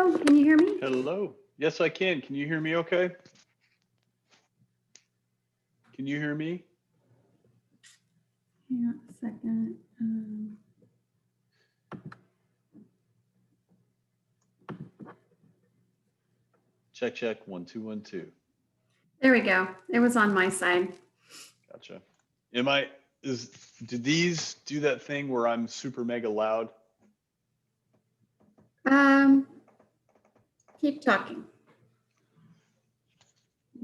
Hello, can you hear me? Hello. Yes, I can. Can you hear me okay? Can you hear me? Hang on a second. Check, check. 1, 2, 1, 2. There we go. It was on my side. Gotcha. Do these do that thing where I'm super mega loud? Keep talking.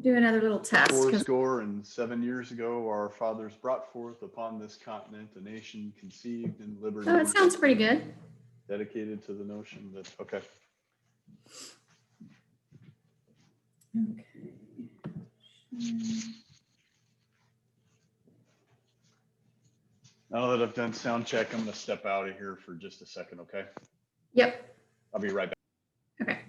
Do another little test. Fourscore and 7 years ago, our fathers brought forth upon this continent a nation conceived in liberty. Oh, it sounds pretty good. Dedicated to the notion that, okay. Okay. Now that I've done sound check, I'm going to step out of here for just a second, okay? Yep. I'll be right back. Okay.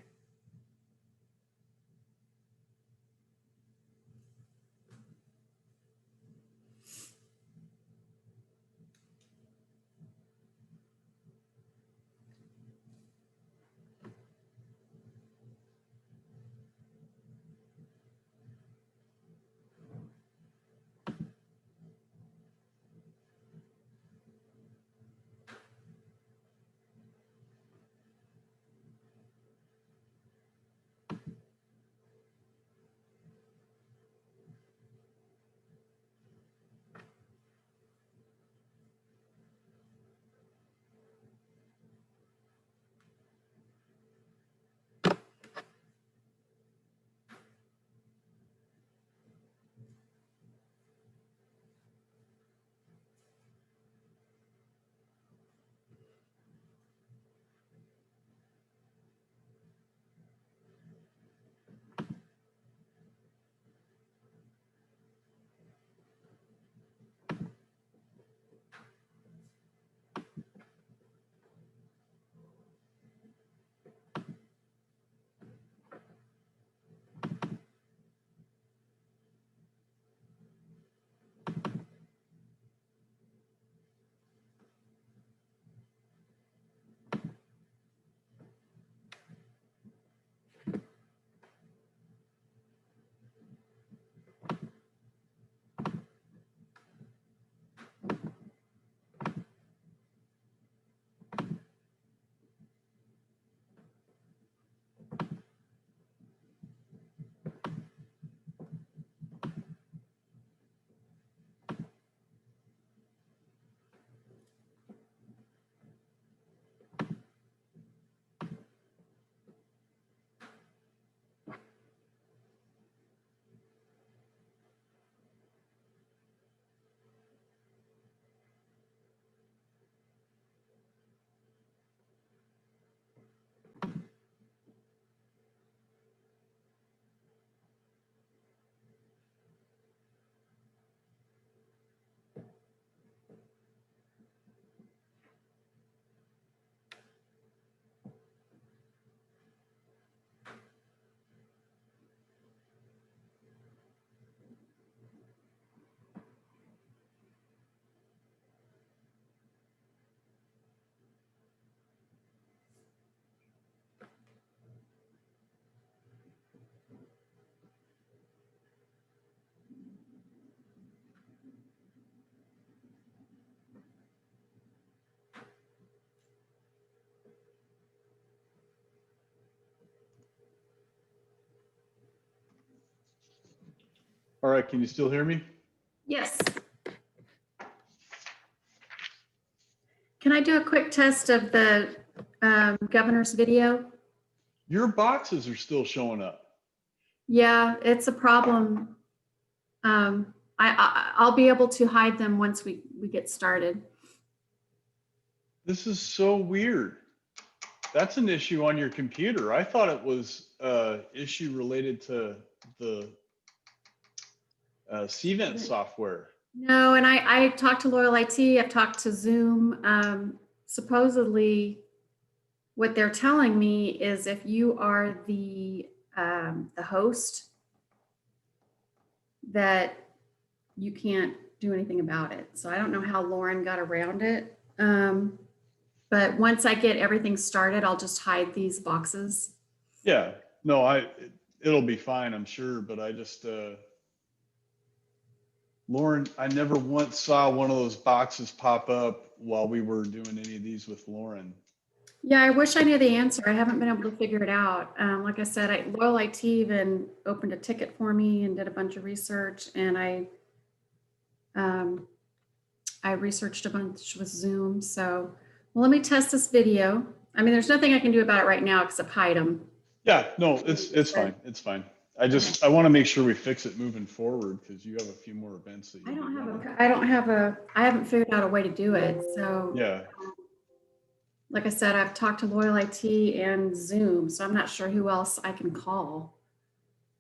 All right, can you still hear me? Yes. Can I do a quick test of the governor's video? Your boxes are still showing up. Yeah, it's a problem. I'll be able to hide them once we get started. This is so weird. That's an issue on your computer. I thought it was an issue related to the CVent software. No, and I talked to Loyal IT. I've talked to Zoom. Supposedly, what they're telling me is if you are the host, that you can't do anything about it. So I don't know how Lauren got around it. But once I get everything started, I'll just hide these boxes. Yeah, no, it'll be fine, I'm sure, but I just, Lauren, I never once saw one of those boxes pop up while we were doing any of these with Lauren. Yeah, I wish I knew the answer. I haven't been able to figure it out. Like I said, Loyal IT even opened a ticket for me and did a bunch of research, and um, I researched a bunch with Zoom. So, well, let me test this video. I mean, there's nothing I can do about it right now except hide them. Yeah, no, it's fine. It's fine. I want to make sure we fix it moving forward because you have a few more events that I you'll be don't running. I haven't figured out a way to do it. So, Yeah, like I said, I've talked to Loyal IT and Zoom, so I'm not sure who else I can call.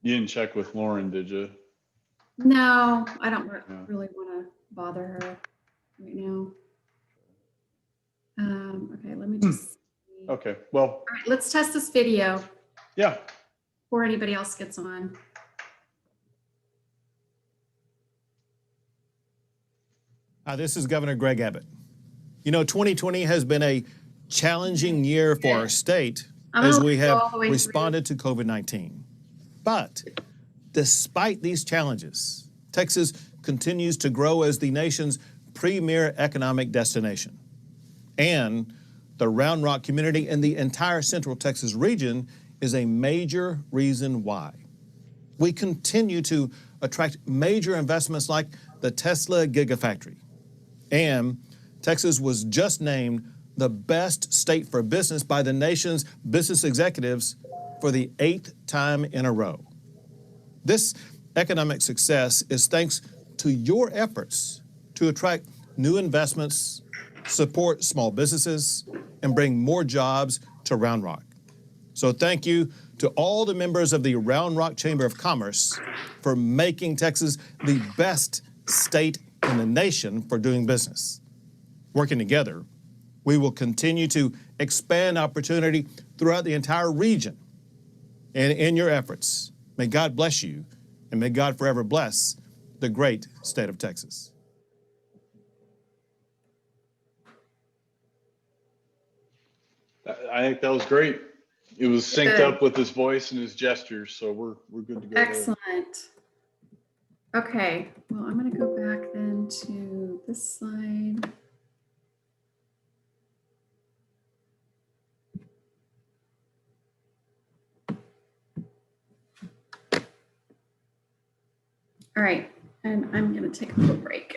you didn't check with Lauren, did you? No, I don't Yeah. really want to bother her right now. Okay, let me just see. Okay, well, All right, let's test this video yeah, before anybody else gets on. This is Governor Greg Abbott. You know, 2020 has been a challenging year for our state as we have responded to COVID-19. But despite these challenges, Texas continues to grow as the nation's premier economic destination. And the Round Rock community and the entire Central Texas region is a major reason why. We continue to attract major investments like the Tesla Gigafactory. And Texas was just named the best state for business by the nation's business executives for the 8th time in a row. This economic success is thanks to your efforts to attract new investments, support small businesses, and bring more jobs to Round Rock. So thank you to all the members of the Round Rock Chamber of Commerce for making Texas the best state in the nation for doing business. Working together, we will continue to expand opportunity throughout the entire region. And in your efforts, may God bless you, and may God forever bless the great state of Texas. I think that was great. It was synced up with his voice and his gestures, so we're good to go. Excellent. Okay, well, I'm going to go back then to this slide. All right, and I'm going to take a little break.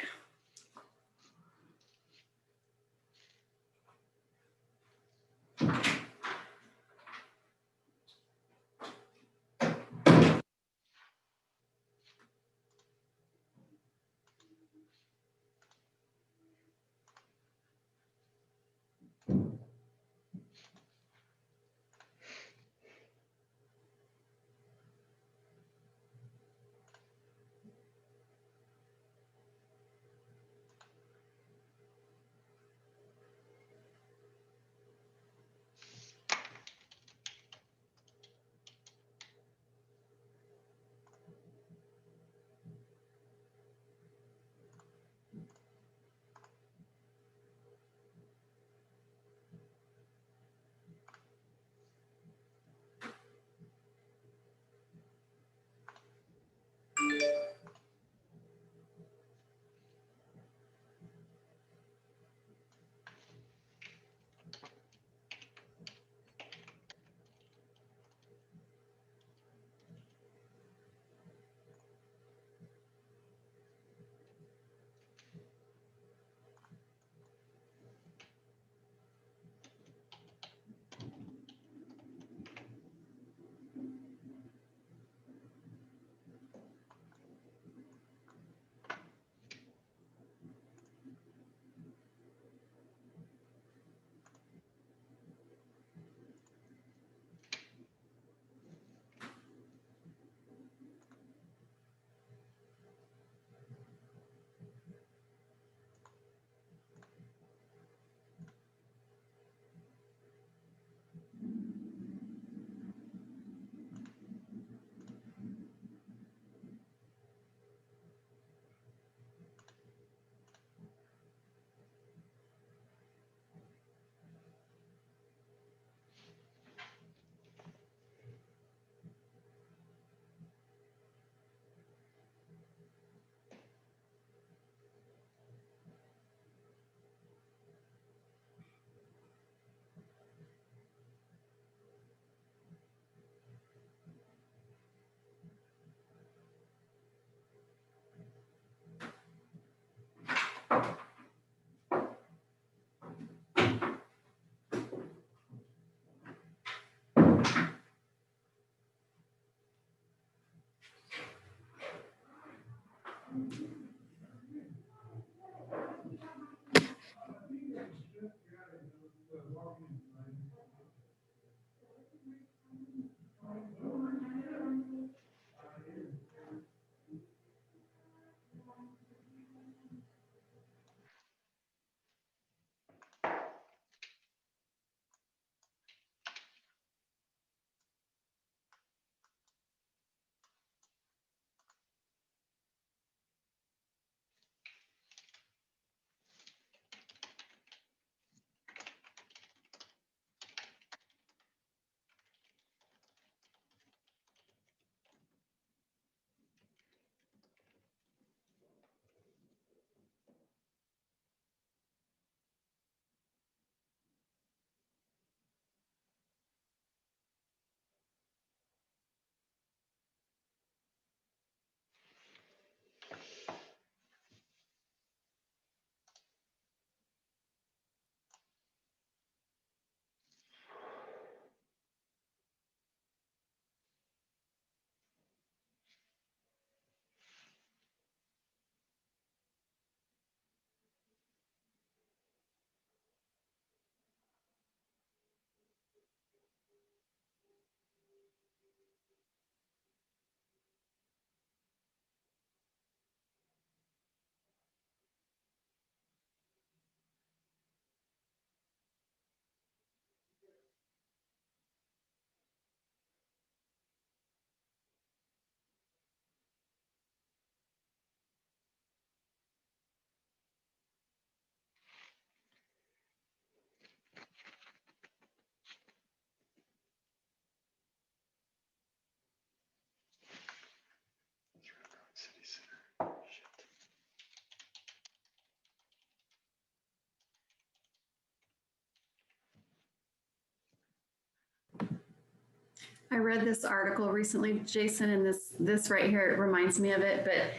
I read this article recently, Jason, and this right here, it reminds me of it, but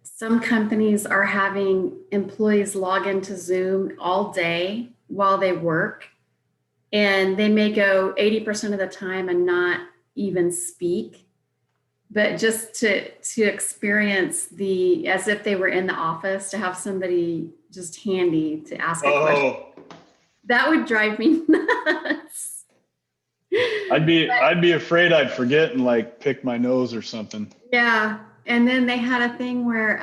some companies are having employees log into Zoom all day while they work, and they may go 80% of the time and not even speak, but just to experience the, as if they were in the office, to have somebody just handy to ask a question. Oh, That would drive me nuts. I'd be afraid I'd forget and like pick my nose or something. Yeah. And then they had a thing where,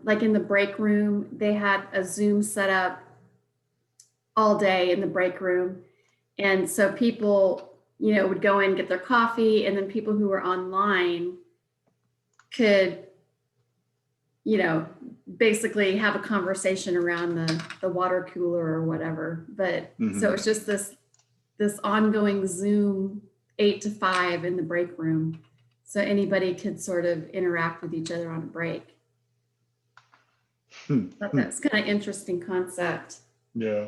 like in the break room, they had a Zoom set up all day in the break room. And so people, would go in, get their coffee, and then people who were online could, basically have a conversation around the water cooler or whatever. But so it's just this ongoing Zoom 8 to 5 in the break room. So anybody could sort of interact with each other on a break. But that's kind of interesting concept. Yeah.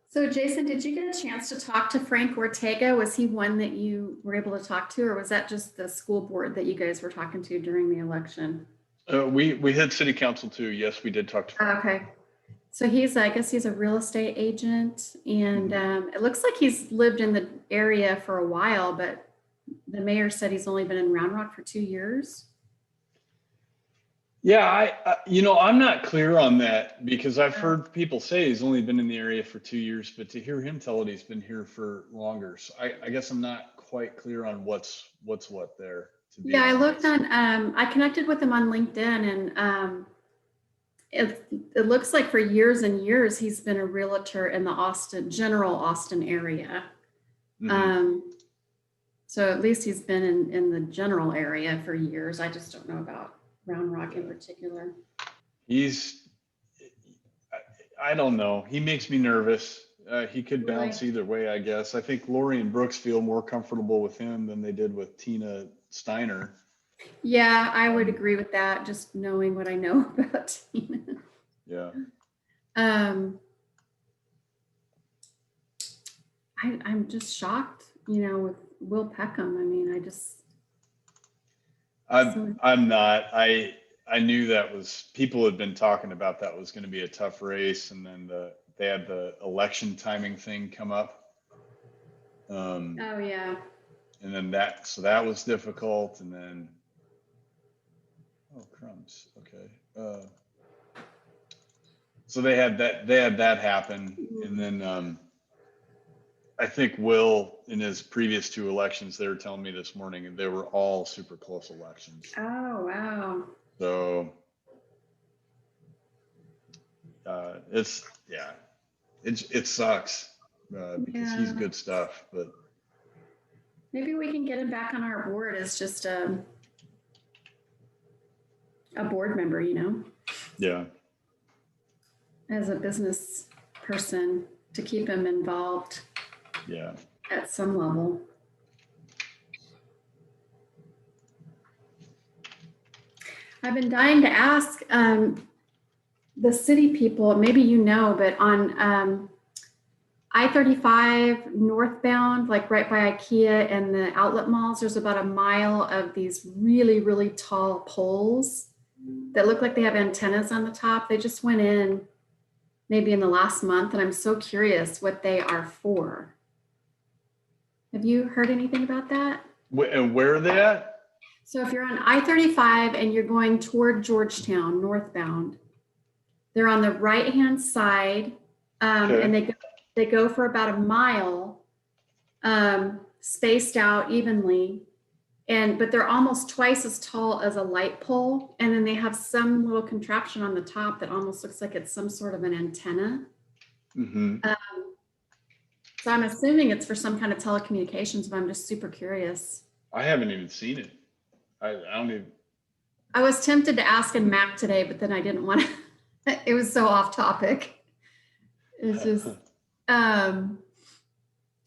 So Jason, did you get a chance to talk to Frank Ortega? Was he one that you were able to talk to, or was that just the school board that you guys were talking to during the election? We had city council too. Yes, we did talk to Frank. Okay. So I guess he's a real estate agent, and it looks like he's lived in the area for a while, but the mayor said he's only been in Round Rock for 2 years. Yeah, I'm not clear on that because I've heard people say he's only been in the area for 2 years, but to hear him tell it he's been here for longer. So I guess I'm not quite clear on what's what there. Yeah, I looked on, I connected with him on LinkedIn, and it looks like for years and years he's been a realtor in the general Austin area. So at least he's been in the general area for years. I just don't know about Round Rock in particular. I don't know. He makes me nervous. He could bounce either way, I guess. I think Lori and Brooks feel more comfortable with him than they did with Tina Steiner. Yeah, I would agree with that, just knowing what I know about Tina. Yeah. I'm just shocked, with Will Peckham. I mean, I'm not. I knew that people had been talking about that was going to be a tough race, and then they had the election timing thing come up. Oh yeah. And then that was difficult, and then crumbs. Okay. So they had that happen, and then I think Will, in his previous 2 elections, they were telling me this morning, and they were all super close elections. Oh wow. So it sucks because he's good stuff, but Maybe we can get him back on our board as just a board member, Yeah. as a business person to keep him involved Yeah. at some level. I've been dying to ask the city people, maybe but on I-35 northbound, like right by IKEA and the outlet malls, there's about a mile of these really, really tall poles that look like they have antennas on the top. They just went in maybe in the last month, and I'm so curious what they are for. Have you heard anything about that? And where are they at? So if you're on I-35 and you're going toward Georgetown northbound, they're on the right-hand side, Okay. and they go for about a mile, spaced out evenly, but they're almost twice as tall as a light pole, and then they have some little contraption on the top that almost looks like it's some sort of an antenna. Mm-hmm. So I'm assuming it's for some kind of telecommunications, but I'm just super curious. I haven't even seen it. I don't even. I was tempted to ask in Mac today, but then I didn't want to. It was so off topic. It's just, yeah,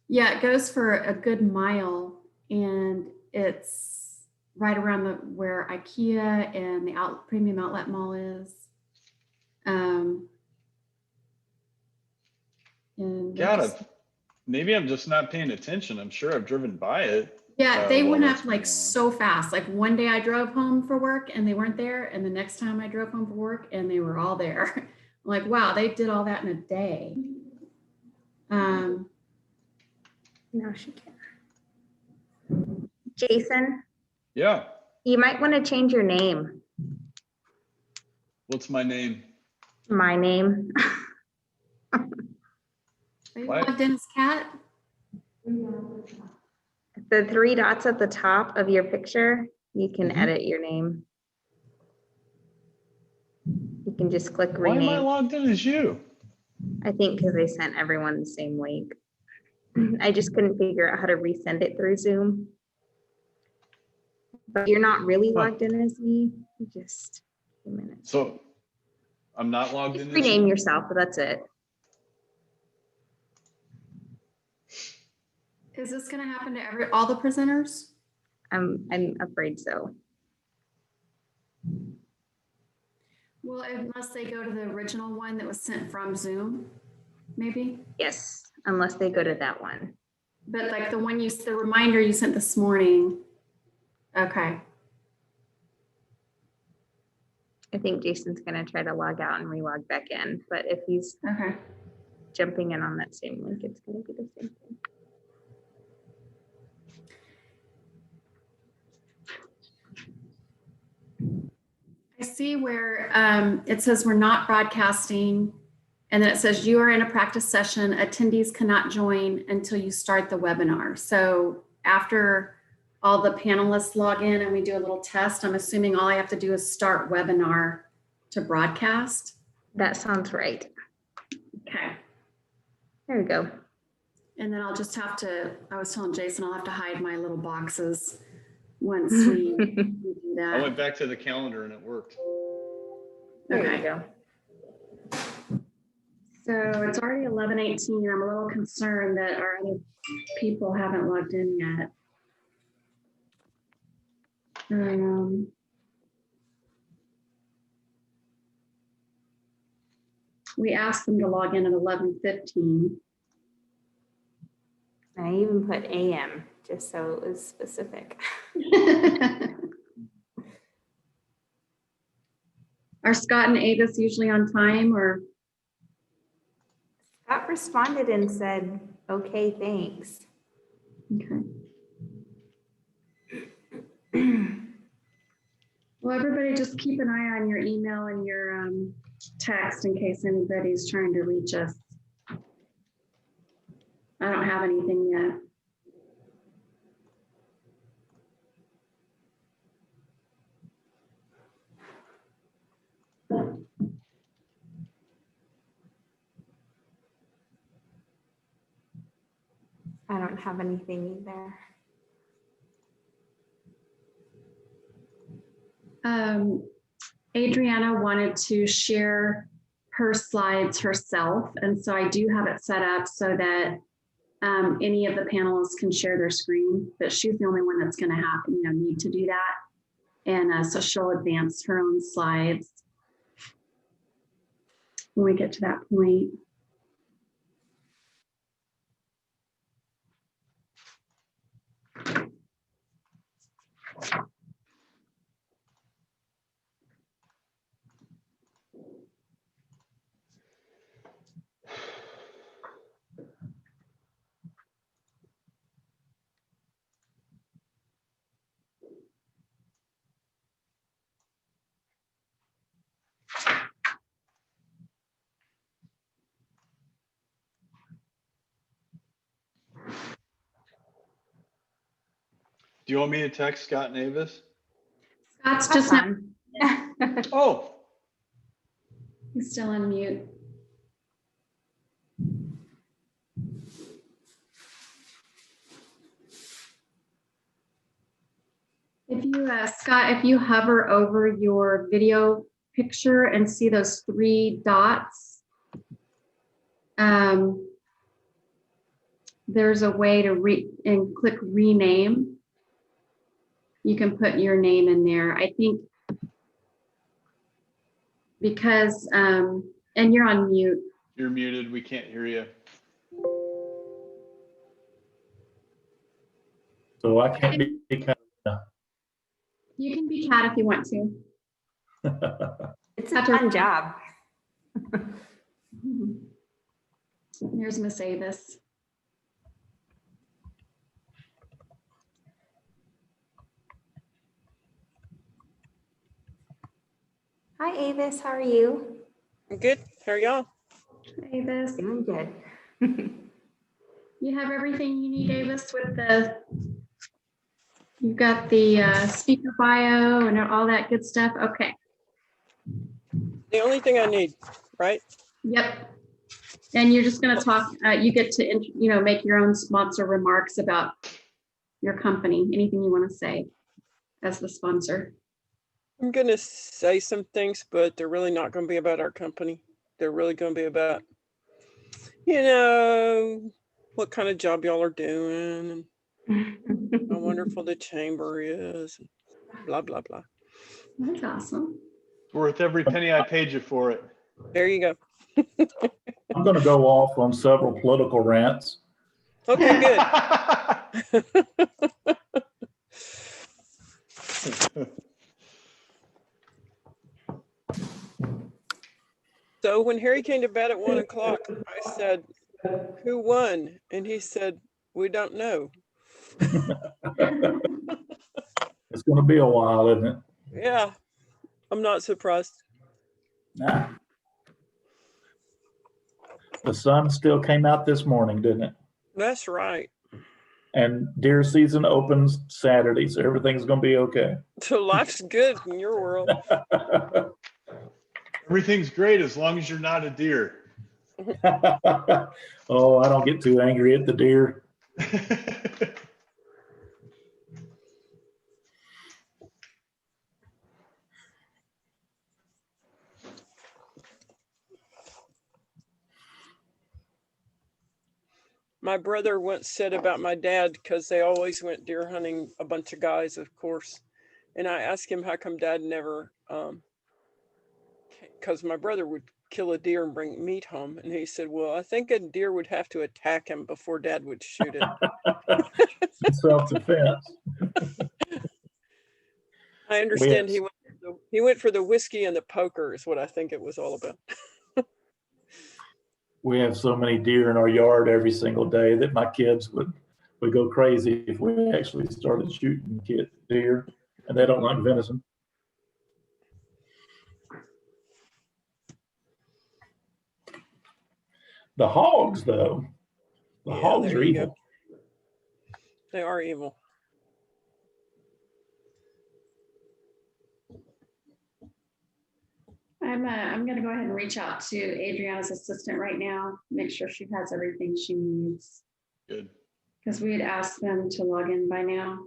it goes for a good mile, and it's right around where IKEA and the premium outlet mall is. And maybe I'm just not paying attention. I'm sure I've driven by it. Yeah, they went up like so fast. Like one day I drove home for work and they weren't there, and the next time I drove home for work and they were all there. I'm like, wow, they did all that in a day. No, she can't. Jason? Yeah. You might want to change your name. What's my name? My name. Are you logged in as Kat? The 3 dots at the top of your picture, you can edit your name. You can just click rename. Why am I logged in as you? I think because they sent everyone the same link. I just couldn't figure out how to resend it through Zoom. But you're not really logged in as me. Just a minute. So I'm not logged in. Rename yourself, but that's it. Is this going to happen to all the presenters? I'm afraid so. Well, unless they go to the original one that was sent from Zoom, maybe. Yes, unless they go to that one. But like the reminder you sent this morning. Okay. I think Jason's going to try to log out and relog back in, but if he's jumping in on that same link, it's going to be the same thing. I see where it says we're not broadcasting, and then it says you are in a practice session. Attendees cannot join until you start the webinar. So after all the panelists log in and we do a little test, I'm assuming all I have to do is start webinar to broadcast. That sounds right. Okay. There we go. And then I'll just have to, I was telling Jason, I'll have to hide my little boxes once we do that. I went back to the calendar and it worked. There you go. So it's already 11:18. I'm a little concerned that our other people haven't logged in yet. We asked them to log in at 11:15. I even put AM just so it was specific. Are Scott and Avis usually on time, or? Scott responded and said, okay, thanks. Okay. Well, everybody just keep an eye on your email and your text in case anybody's trying to reach us. I don't have anything yet. I don't have anything either. Adriana wanted to share her slides herself. And so I do have it set up so that any of the panelists can share their screen, but she's the only one that's going to have, need to do that. And so she'll advance her own slides when we get to that point. Do you want me to text Scott and Avis? Scott's just not. Oh. He's still on mute. If you, Scott, if you hover over your video picture and see those 3 dots, there's a way to click rename. You can put your name in there. I think because, and you're on mute. You're muted. We can't hear you. So I can't be kind You can be Kat if you want to. It's a fun job. Here's Miss Avis. Hi, Avis. How are you? I'm good. How are y'all? Avis. Doing good. You have everything you need, Avis, with you've got the speaker bio and all that good stuff. Okay. The only thing I need, right? Yep. And you're just going to talk, you get to, make your own sponsor remarks about your company, anything you want to say as the sponsor. I'm going to say some things, but they're really not going to be about our company. They're really going to be about, what kind of job y'all are doing and how wonderful the chamber is, and blah, blah, blah. That's awesome. It's worth every penny I paid you for it. There you go. I'm going to go off on several political rants. Okay, good. So when Harry came to bed at 1 o'clock, I said, "Who won?" And he said, "We don't know." It's going to be a while, isn't it? Yeah, I'm not surprised. Nah. The sun still came out this morning, didn't it? That's right. And deer season opens Saturday, so everything's going to be okay. So life's good in your world. Everything's great as long as you're not a deer. Oh, I don't get too angry at the deer. My brother once said about my dad, because they always went deer hunting, a bunch of guys, of course. And I asked him how come dad never, because my brother would kill a deer and bring meat home. And he said, well, I think a deer would have to attack him before dad would shoot it. Self-defense. I understand he went for the whiskey and the poker is what I think it was all about. We have so many deer in our yard every single day that my kids would go crazy if we actually started shooting deer, and they don't like venison. The hogs, though, hogs are evil. Go. They are evil. I'm going to go ahead and reach out to Adriana's assistant right now, make sure she has everything she needs. Good. Because we had asked them to log in by now.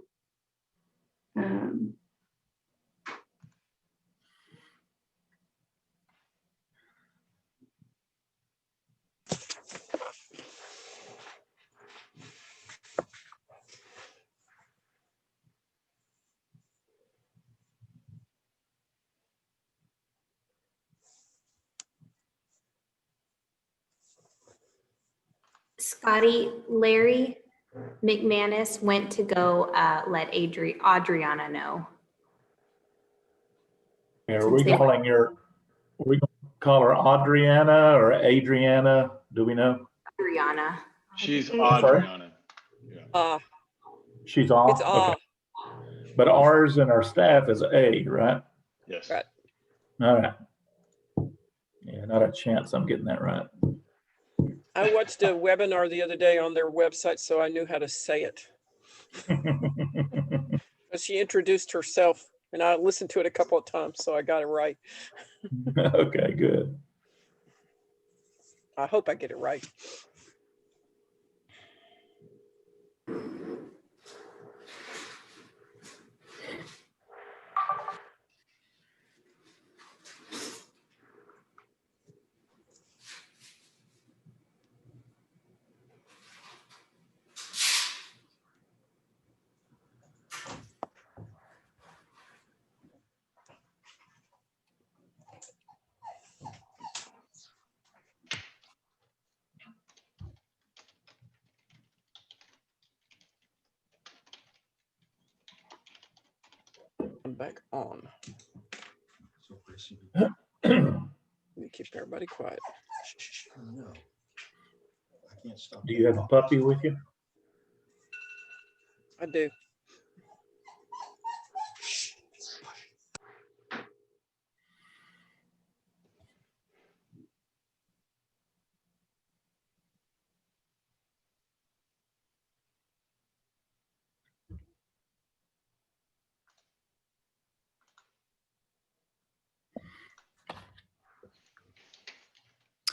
Scotty, Larry McManus went to go let Adriana know. Yeah, Since they- are we gonna call her Adriana or Adriana? Do we know? Adriana. She's I'm sorry? Adriana. Yeah. She's off? It's Okay. But ours and our staff is A, right? Yes. Right. All right. Yeah, not a chance I'm getting that right. I watched a webinar the other day on their website, so I knew how to say it. But she introduced herself, and I listened to it a couple of times, so I got it right. Okay, good. I hope I get it right. I'm back on. Let me keep everybody quiet. Do you have a puppy with you? I do.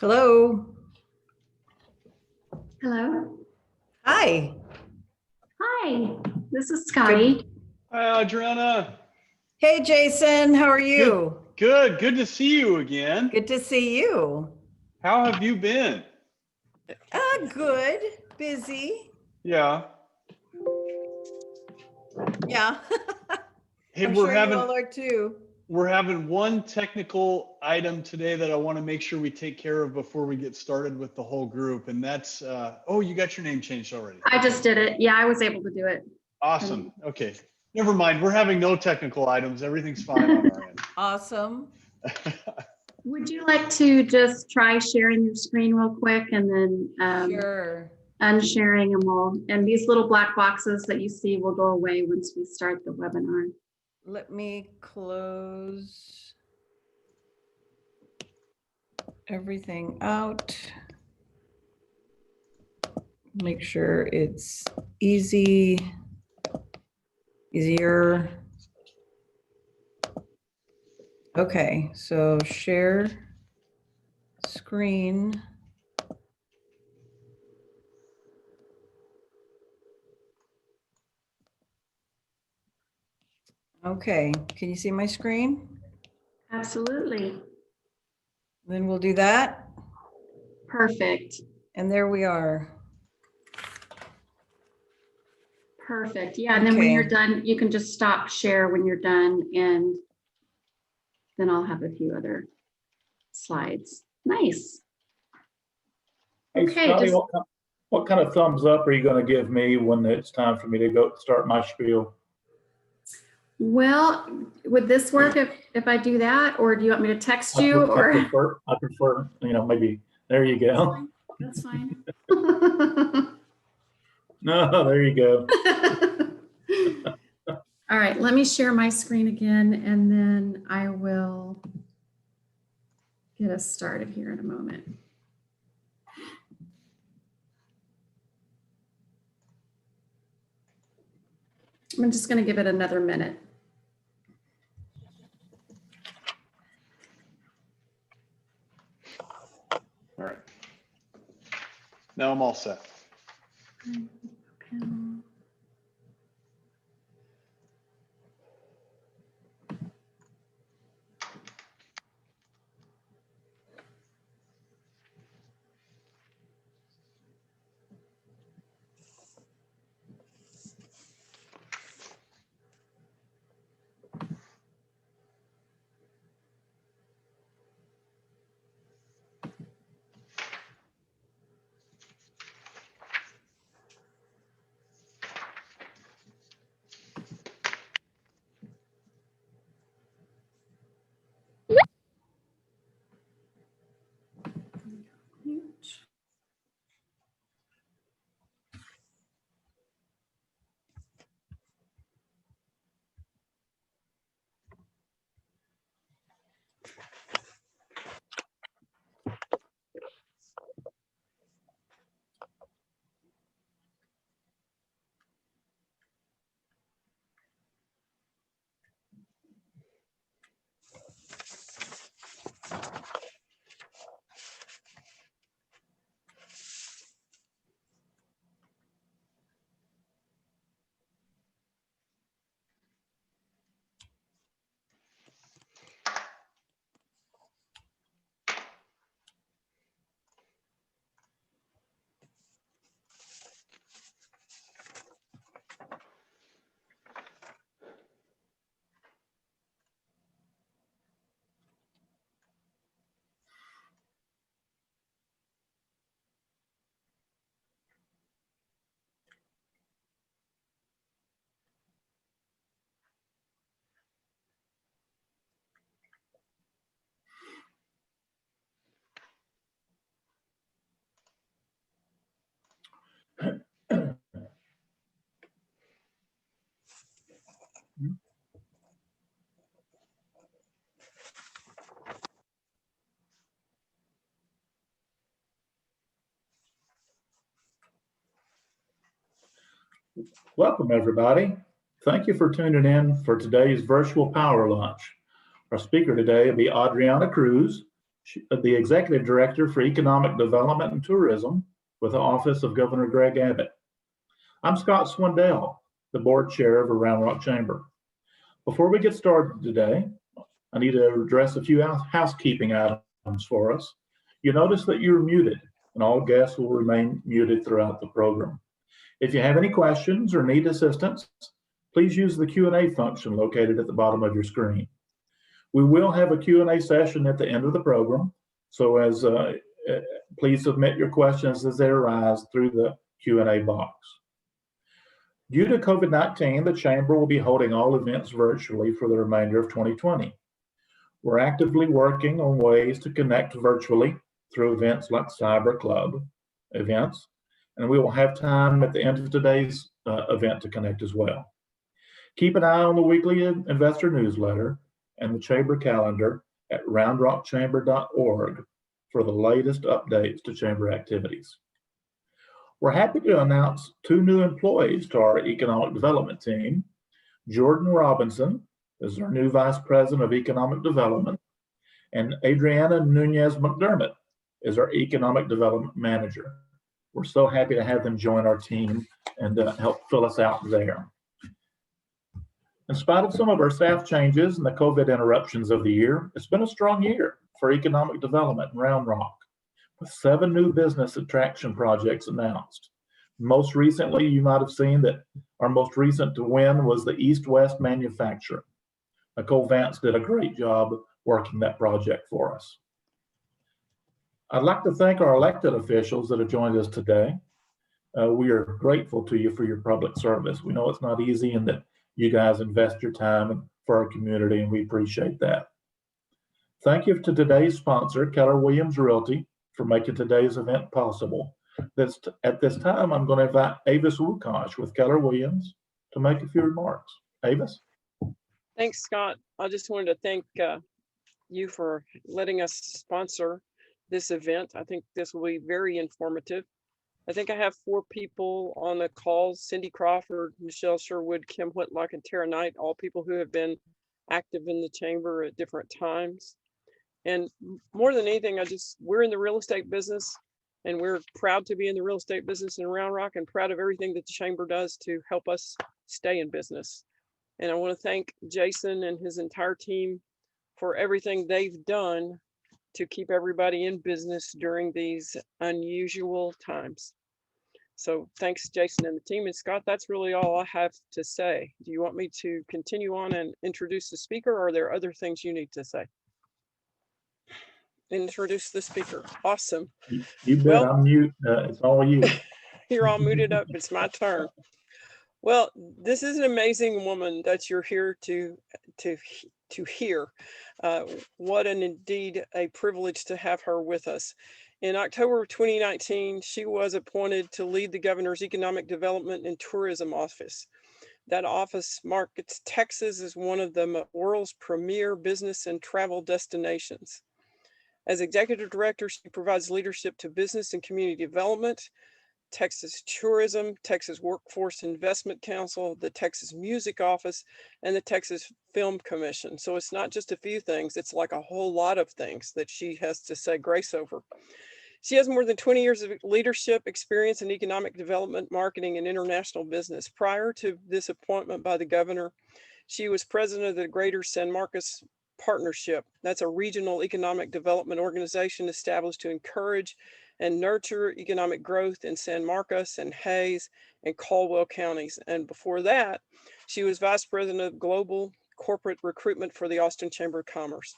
Hello. Hello. Hi. Hi, this is Scotty. Hi, Adriana. Hey, Jason. How are you? Good. Good to see you again. Good to see you. How have you been? Good. Busy. Yeah. Yeah. Hey, I'm we're sure having you all are too. we're having one technical item today that I want to make sure we take care of before we get started with the whole group, and that's oh, you got your name changed already. I just did it. Yeah, I was able to do it. Awesome. Okay. Never mind. We're having no technical items. Everything's fine on our end. Awesome. Would you like to just try sharing your screen real quick and then Sure. unsharing and these little black boxes that you see will go away once we start the webinar. Let me close everything out. Make sure it's easier. Okay, so share screen. Okay, can you see my screen? Absolutely. Then we'll do that. Perfect. And there we are. Perfect. Yeah, and then when you're Okay. done, you can just stop share when you're done, and then I'll have a few other slides. Nice. Hey, Okay, Scotty, what kind of thumbs up are you going to give me when it's time for me to go start my spiel? Well, would this work if I do that, or do you want me to text you? I prefer, maybe, there you go. That's fine. No, there you go. All right, let me share my screen again, and then I will get us started here in a moment. I'm just going to give it another minute. All right. Now I'm all set. Okay. Welcome, everybody. Thank you for tuning in for today's virtual power lunch. Our speaker today will be Adriana Cruz, the Executive Director for Economic Development and Tourism with the Office of Governor Greg Abbott. I'm Scott Swindell, the Board Chair of Round Rock Chamber. Before we get started today, I need to address a few housekeeping items for us. You notice that you're muted, and all guests will remain muted throughout the program. If you have any questions or need assistance, please use the Q&A function located at the bottom of your screen. We will have a Q&A session at the end of the program, so please submit your questions as they arise through the Q&A box. Due to COVID-19, the Chamber will be holding all events virtually for the remainder of 2020. We're actively working on ways to connect virtually through events like Cyber Club events, and we will have time at the end of today's event to connect as well. Keep an eye on the weekly investor newsletter and the Chamber calendar at roundrockchamber.org for the latest updates to Chamber activities. We're happy to announce 2 new employees to our Economic Development team. Jordan Robinson is our new Vice President of Economic Development, and Adriana Nunez McDermott is our Economic Development Manager. We're so happy to have them join our team and help fill us out there. In spite of some of our staff changes and the COVID interruptions of the year, it's been a strong year for economic development in Round Rock, with 7 new business attraction projects announced. Most recently, you might have seen that our most recent to win was the East-West Manufacturing. Nicole Vance did a great job working that project for us. I'd like to thank our elected officials that have joined us today. We are grateful to you for your public service. We know it's not easy and that you guys invest your time for our community, and we appreciate that. Thank you to today's sponsor, Keller Williams Realty, for making today's event possible. At this time, I'm going to invite Avis Wukosh with Keller Williams to make a few remarks. Avis? Thanks, Scott. I just wanted to thank you for letting us sponsor this event. I think this will be very informative. I think I have 4 people on the call: Cindy Crawford, Michelle Sherwood, Kim Whitlock, and Tara Knight, all people who have been active in the chamber at different times. And more than anything, we're in the real estate business, and we're proud to be in the real estate business in Round Rock, and proud of everything that the chamber does to help us stay in business. And I want to thank Jason and his entire team for everything they've done to keep everybody in business during these unusual times. So thanks, Jason and the team. And Scott, that's really all I have to say. Do you want me to continue on and introduce the speaker, or are there other things you need to say? Introduce the speaker. Awesome. You bet. Well, I'm mute. It's all you. You're all muted up. It's my turn. Well, this is an amazing woman that you're here to hear. What an indeed a privilege to have her with us. In October of 2019, she was appointed to lead the governor's Economic Development and Tourism Office. That office markets Texas as one of the world's premier business and travel destinations. As executive director, she provides leadership to business and community development, Texas Tourism, Texas Workforce Investment Council, the Texas Music Office, and the Texas Film Commission. So it's not just a few things, it's like a whole lot of things that she has to say grace over. She has more than 20 years of leadership experience in economic development, marketing, and international business. Prior to this appointment by the governor, she was president of the Greater San Marcos Partnership. That's a regional economic development organization established to encourage and nurture economic growth in San Marcos and Hays and Caldwell counties. And before that, she was vice president of global corporate recruitment for the Austin Chamber of Commerce.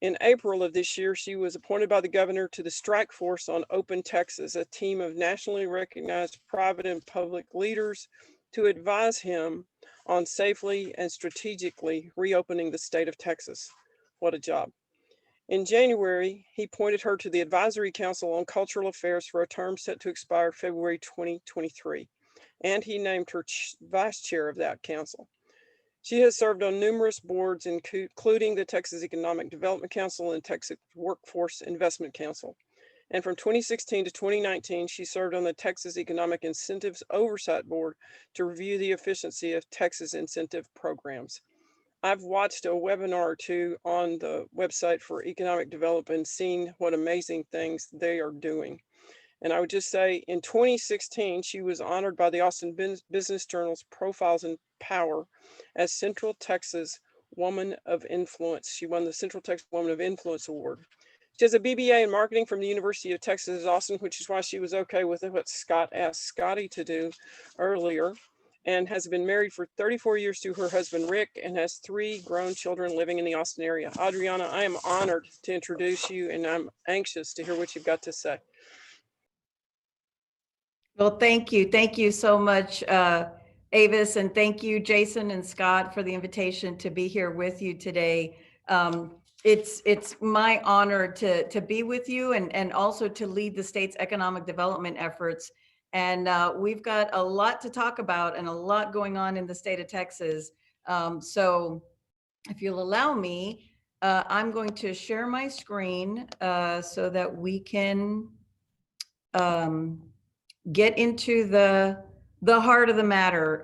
In April of this year, she was appointed by the governor to the Strike Force on Open Texas, a team of nationally recognized private and public leaders to advise him on safely and strategically reopening the state of Texas. What a job. In January, he appointed her to the Advisory Council on Cultural Affairs for a term set to expire February 2023, and he named her vice chair of that council. She has served on numerous boards, including the Texas Economic Development Council and Texas Workforce Investment Council. And from 2016 to 2019, she served on the Texas Economic Incentives Oversight Board to review the efficiency of Texas incentive programs. I've watched a webinar or two on the website for economic development and seen what amazing things they are doing. And I would just say in 2016, she was honored by the Austin Business Journal's Profiles in Power as Central Texas Woman of Influence. She won the Central Texas Woman of Influence Award. She has a BBA in marketing from the University of Texas at Austin, which is why she was okay with what Scott asked Scotty to do earlier, and has been married for 34 years to her husband, Rick, and has 3 grown children living in the Austin area. Adriana, I am honored to introduce you, and I'm anxious to hear what you've got to say. Well, thank you. Thank you so much, Avis, and thank you, Jason and Scott, for the invitation to be here with you today. It's my honor to be with you and also to lead the state's economic development efforts. And we've got a lot to talk about and a lot going on in the state of Texas. So if you'll allow me, I'm going to share my screen so that we can get into the heart of the matter.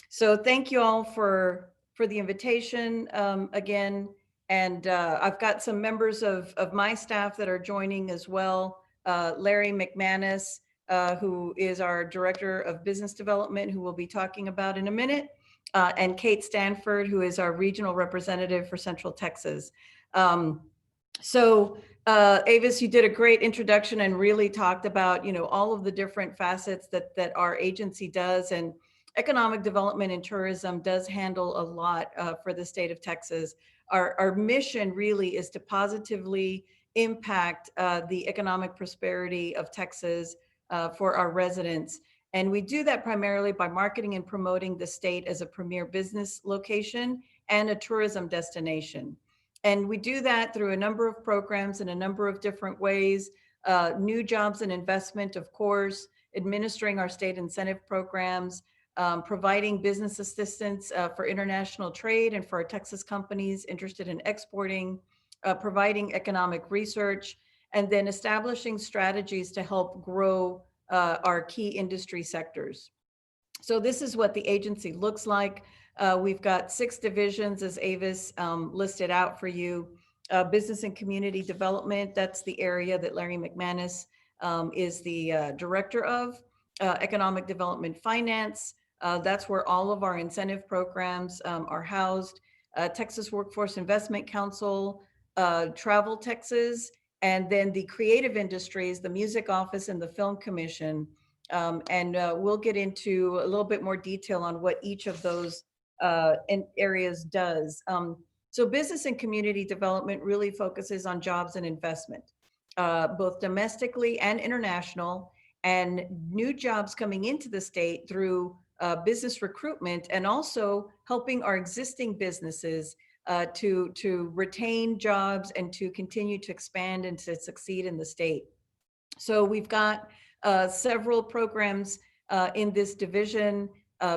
So thank you all for the invitation again. And I've got some members of my staff that are joining as well. Larry McManus, who is our Director of Business Development, who we'll be talking about in a minute, and Kate Stanford, who is our Regional Representative for Central Texas. Avis, you did a great introduction and really talked about, all of the different facets that our agency does, and economic development and tourism does handle a lot for the state of Texas. Our mission really is to positively impact the economic prosperity of Texas for our residents. And we do that primarily by marketing and promoting the state as a premier business location and a tourism destination. And we do that through a number of programs in a number of different ways. New jobs and investment, of course, administering our state incentive programs, providing business assistance for international trade and for our Texas companies interested in exporting, providing economic research, and then establishing strategies to help grow our key industry sectors. So this is what the agency looks like. We've got 6 divisions, as Avis listed out for you. Business and community development, that's the area that Larry McManus is the director of. Economic development finance, that's where all of our incentive programs are housed. Texas Workforce Investment Council, Travel Texas, and then the creative industries, the music office and the film commission. And we'll get into a little bit more detail on what each of those areas does. So business and community development really focuses on jobs and investment, both domestically and international, and new jobs coming into the state through business recruitment, and also helping our existing businesses to retain jobs and to continue to expand and to succeed in the state. So we've got several programs in this division.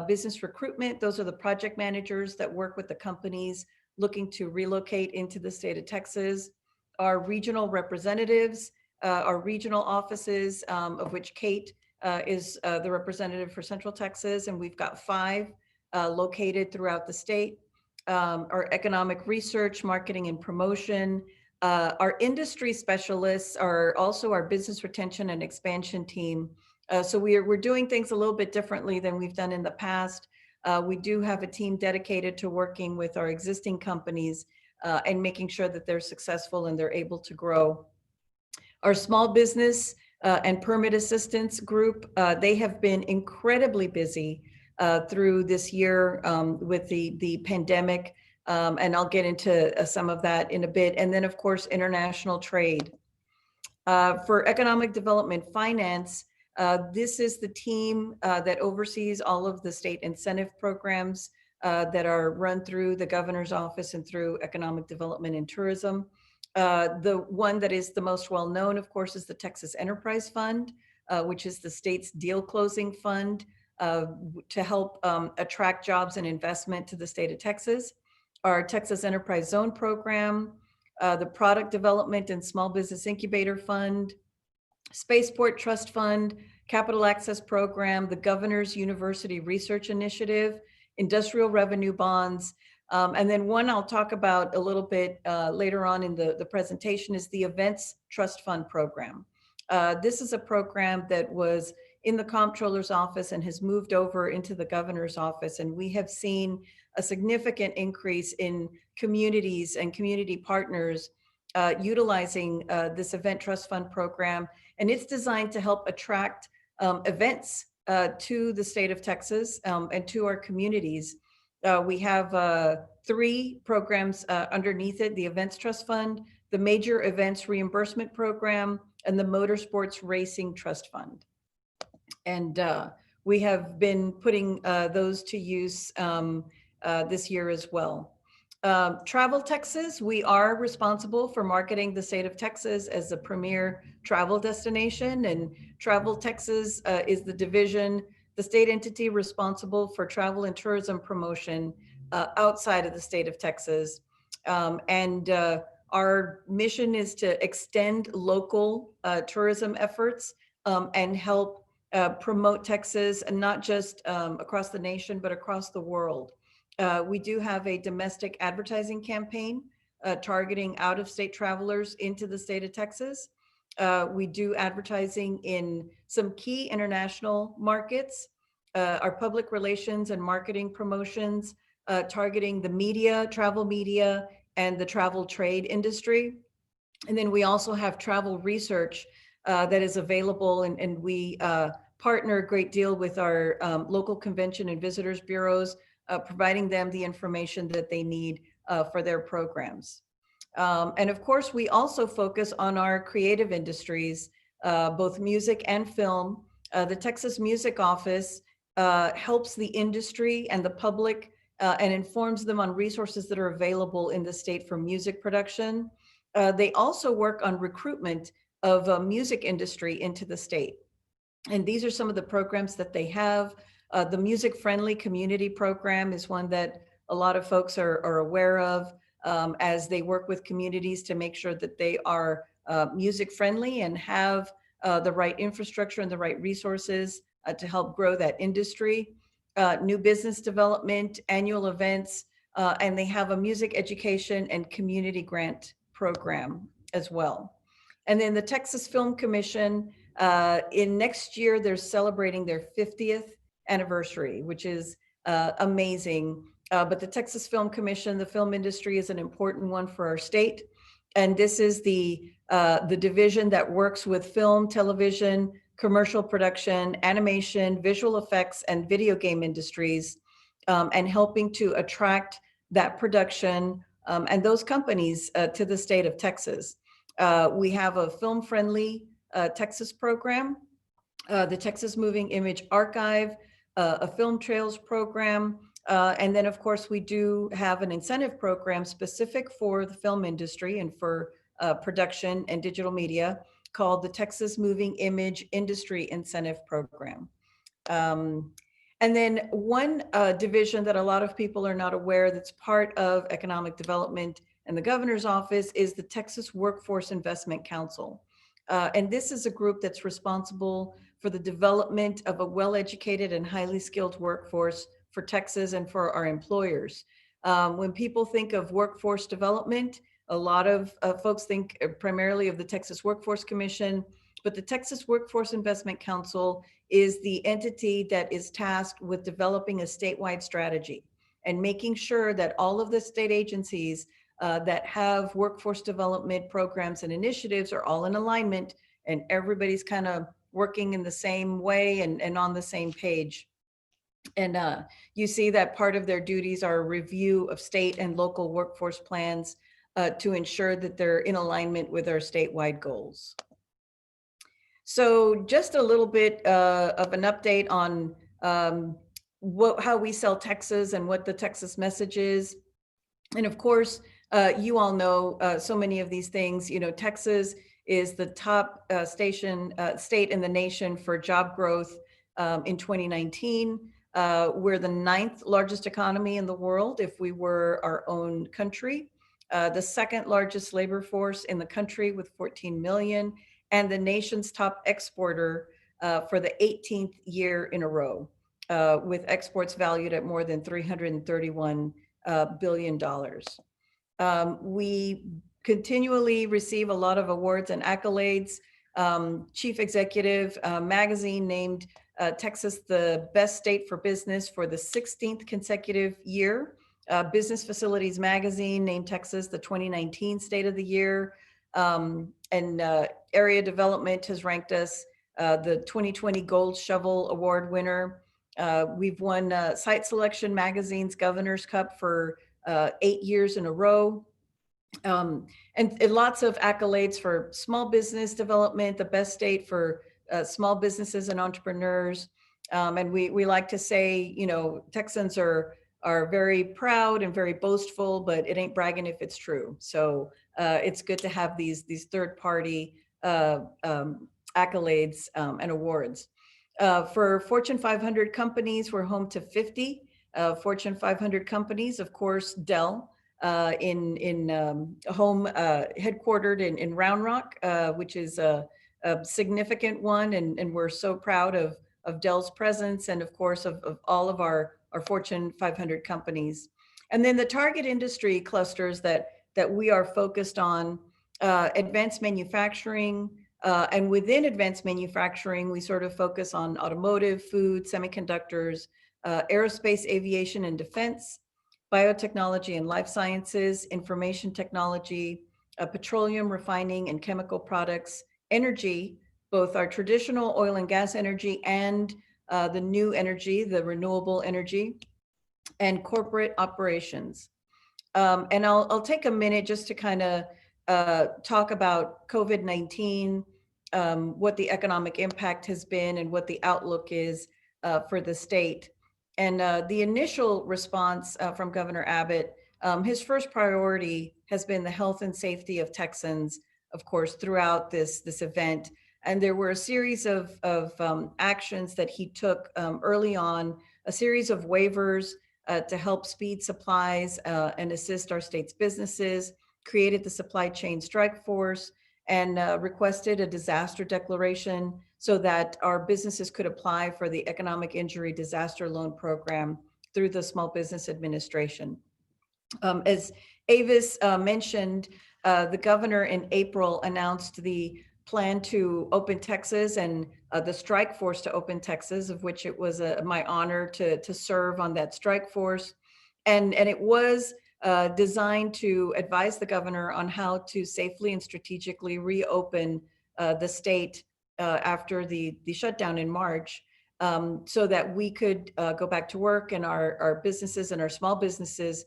Business recruitment, those are the project managers that work with the companies looking to relocate into the state of Texas. Our regional representatives, our regional offices, of which Kate is the representative for Central Texas, and we've got 5 located throughout the state. Our economic research, marketing and promotion. Our industry specialists are also our business retention and expansion team. So we're doing things a little bit differently than we've done in the past. We do have a team dedicated to working with our existing companies and making sure that they're successful and they're able to grow. Our small business and permit assistance group, they have been incredibly busy through this year with the pandemic. And I'll get into some of that in a bit. And then, of course, international trade. For economic development finance, this is the team that oversees all of the state incentive programs that are run through the governor's office and through economic development and tourism. The one that is the most well known, of course, is the Texas Enterprise Fund, which is the state's deal closing fund. to help attract jobs and investment to the state of Texas. Our Texas Enterprise Zone program, the Product Development and Small Business Incubator Fund, Spaceport Trust Fund, Capital Access Program, the Governor's University Research Initiative, Industrial Revenue Bonds, and then one I'll talk about a little bit later on in the presentation is the Events Trust Fund program. This is a program that was in the comptroller's office and has moved over into the governor's office. And we have seen a significant increase in communities and community partners utilizing this Event Trust Fund program. And it's designed to help attract events to the state of Texas and to our communities. We have 3 programs underneath it: the Events Trust Fund, the Major Events Reimbursement Program, and the Motorsports Racing Trust Fund. And we have been putting those to use this year as well. Travel Texas, we are responsible for marketing the state of Texas as a premier travel destination, and Travel Texas is the division, the state entity responsible for travel and tourism promotion outside of the state of Texas. Our mission is to extend local tourism efforts and help promote Texas, and not just across the nation, but across the world. We do have a domestic advertising campaign targeting out-of-state travelers into the state of Texas. We do advertising in some key international markets, our public relations and marketing promotions, targeting the media, travel media, and the travel trade industry. And then we also have travel research that is available, and we partner a great deal with our local convention and visitors bureaus, providing them the information that they need for their programs. And of course, we also focus on our creative industries, both music and film. The Texas Music Office helps the industry and the public and informs them on resources that are available in the state for music production. They also work on recruitment of music industry into the state. And these are some of the programs that they have. The Music Friendly Community Program is one that a lot of folks are aware of, as they work with communities to make sure that they are music friendly and have the right infrastructure and the right resources to help grow that industry. New business development, annual events, and they have a music education and community grant program as well. And then the Texas Film Commission, in next year, they're celebrating their 50th anniversary, which is amazing. But the Texas Film Commission, the film industry is an important one for our state. And this is the division that works with film, television, commercial production, animation, visual effects, and video game industries, and helping to attract that production and those companies to the state of Texas. We have a film-friendly Texas program, the Texas Moving Image Archive, a film trails program, and then of course we do have an incentive program specific for the film industry and for production and digital media called the Texas Moving Image Industry Incentive Program. And then one division that a lot of people are not aware that's part of economic development and the governor's office is the Texas Workforce Investment Council. And this is a group that's responsible for the development of a well-educated and highly skilled workforce for Texas and for our employers. When people think of workforce development, a lot of folks think primarily of the Texas Workforce Commission, but the Texas Workforce Investment Council is the entity that is tasked with developing a statewide strategy and making sure that all of the state agencies that have workforce development programs and initiatives are all in alignment and everybody's kind of working in the same way and on the same page. And you see that part of their duties are a review of state and local workforce plans to ensure that they're in alignment with our statewide goals. So just a little bit of an update on how we sell Texas and what the Texas message is. And of course, you all know so many of these things. You know, Texas is the top state in the nation for job growth, in 2019. We're the 9th largest economy in the world if we were our own country, the 2nd largest labor force in the country with 14 million, and the nation's top exporter for the 18th year in a row, with exports valued at more than $331 billion. We continually receive a lot of awards and accolades. Chief Executive Magazine named Texas the best state for business for the 16th consecutive year. Business Facilities Magazine named Texas the 2019 State of the Year. And Area Development has ranked us the 2020 Gold Shovel Award winner. We've won Site Selection Magazine's Governor's Cup for 8 years in a row. And lots of accolades for small business development, the best state for small businesses and entrepreneurs. And we like to say, you know, Texans are very proud and very boastful, but it ain't bragging if it's true. So it's good to have these third-party accolades and awards. For Fortune 500 companies, we're home to 50 Fortune 500 companies. Of course, Dell, headquartered in Round Rock, which is a significant one, and we're so proud of Dell's presence, and of course of all of our Fortune 500 companies. And then the target industry clusters that we are focused on, advanced manufacturing, and within advanced manufacturing, we sort of focus on automotive, food, semiconductors, aerospace, aviation, and defense, biotechnology and life sciences, information technology, petroleum refining and chemical products, energy, both our traditional oil and gas energy and the new energy, the renewable energy, and corporate operations. And I'll take a minute just to kind of talk about COVID-19, what the economic impact has been and what the outlook is for the state. And the initial response from Governor Abbott, his first priority has been the health and safety of Texans, of course, throughout this event. And there were a series of actions that he took early on, a series of waivers to help speed supplies and assist our state's businesses, created the supply chain strike force, and requested a disaster declaration so that our businesses could apply for the Economic Injury Disaster Loan Program through the Small Business Administration. As Avis mentioned, the governor in April announced the plan to open Texas and the strike force to open Texas, of which it was my honor to serve on that strike force. And it was designed to advise the governor on how to safely and strategically reopen the state after the shutdown in March, so that we could go back to work and our businesses and our small businesses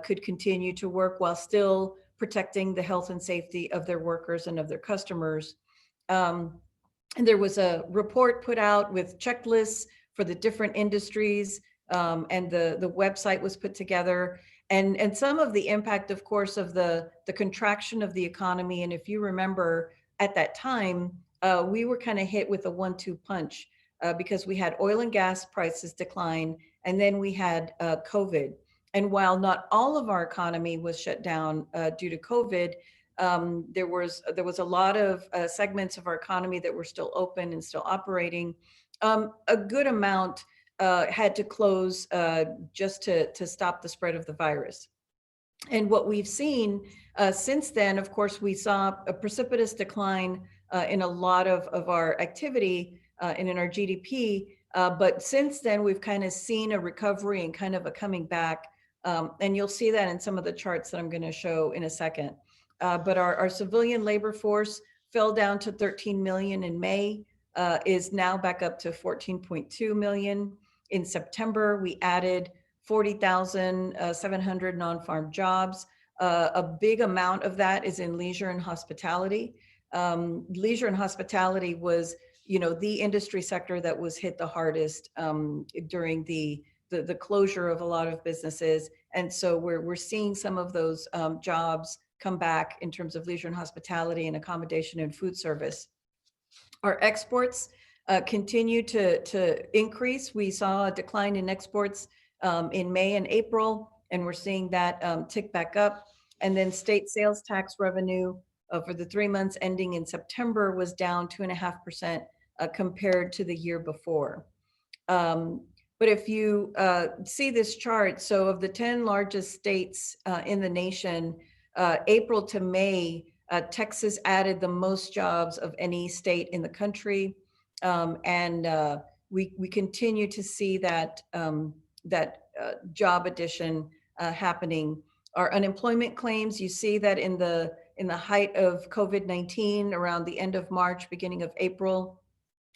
could continue to work while still protecting the health and safety of their workers and of their customers. And there was a report put out with checklists for the different industries, and the website was put together. And some of the impact, of course, of the contraction of the economy. And if you remember at that time, we were kind of hit with a 1-2 punch because we had oil and gas prices decline, and then we had COVID. And while not all of our economy was shut down due to COVID, there was a lot of segments of our economy that were still open and still operating. A good amount had to close just to stop the spread of the virus. And what we've seen since then, of course, we saw a precipitous decline in a lot of our activity and in our GDP. But since then, we've kind of seen a recovery and kind of a coming back. And you'll see that in some of the charts that I'm going to show in a second. But our civilian labor force fell down to 13 million in May, is now back up to 14.2 million. In September, we added 40,700 non-farm jobs. A big amount of that is in leisure and hospitality. Leisure and hospitality was, the industry sector that was hit the hardest during the closure of a lot of businesses. And so we're seeing some of those jobs come back in terms of leisure and hospitality and accommodation and food service. Our exports continue to increase. We saw a decline in exports in May and April, and we're seeing that tick back up. And then state sales tax revenue for the 3 months ending in September was down 2.5% compared to the year before. But if you see this chart, so of the 10 largest states in the nation, April to May, Texas added the most jobs of any state in the country. And we continue to see that, job addition happening. Our unemployment claims, you see that in the height of COVID-19, around the end of March, beginning of April,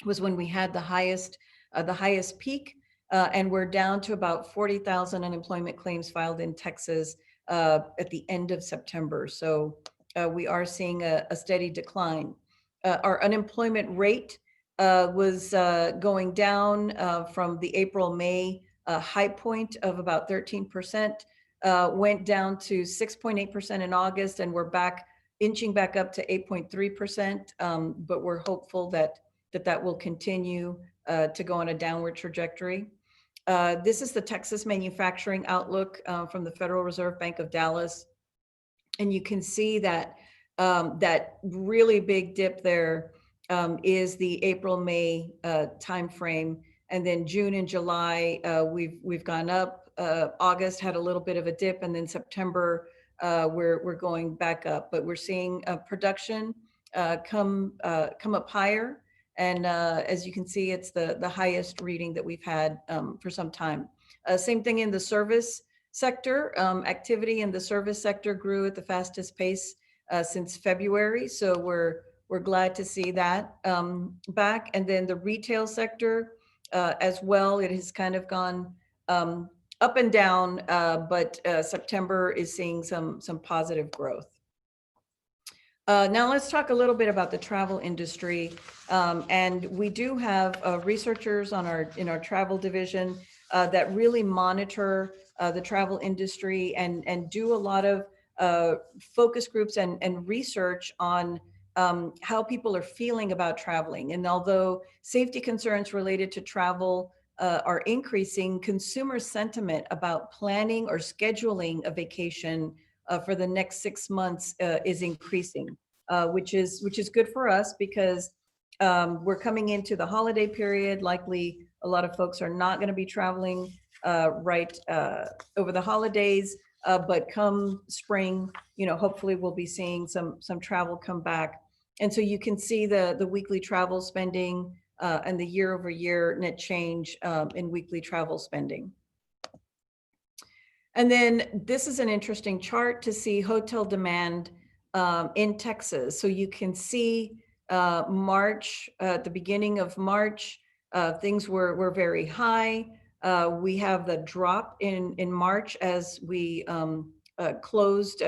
was when we had the highest peak. And we're down to about 40,000 unemployment claims filed in Texas at the end of September. So we are seeing a steady decline. Our unemployment rate was going down from the April-May high point of about 13%, went down to 6.8% in August, and we're inching back up to 8.3%. But we're hopeful that will continue to go on a downward trajectory. This is the Texas Manufacturing Outlook from the Federal Reserve Bank of Dallas. And you can see that that really big dip there is the April-May timeframe. And then June and July, we've gone up. August had a little bit of a dip, and then September, we're going back up. But we're seeing production come up higher. And as you can see, it's the highest reading that we've had for some time. Same thing in the service sector. Activity in the service sector grew at the fastest pace since February. So we're glad to see that back. And then the retail sector as well, it has kind of gone up and down, but September is seeing some positive growth. Now let's talk a little bit about the travel industry. And we do have researchers in our travel division that really monitor the travel industry and do a lot of focus groups and research on how people are feeling about traveling. And although safety concerns related to travel are increasing, consumer sentiment about planning or scheduling a vacation for the next 6 months is increasing, which is good for us because we're coming into the holiday period. Likely a lot of folks are not going to be traveling right over the holidays, but come spring, hopefully we'll be seeing some travel come back. And so you can see the weekly travel spending and the year-over-year net change in weekly travel spending. And then this is an interesting chart to see hotel demand in Texas. So you can see March, at the beginning of March, things were very high. We have the drop in March as we closed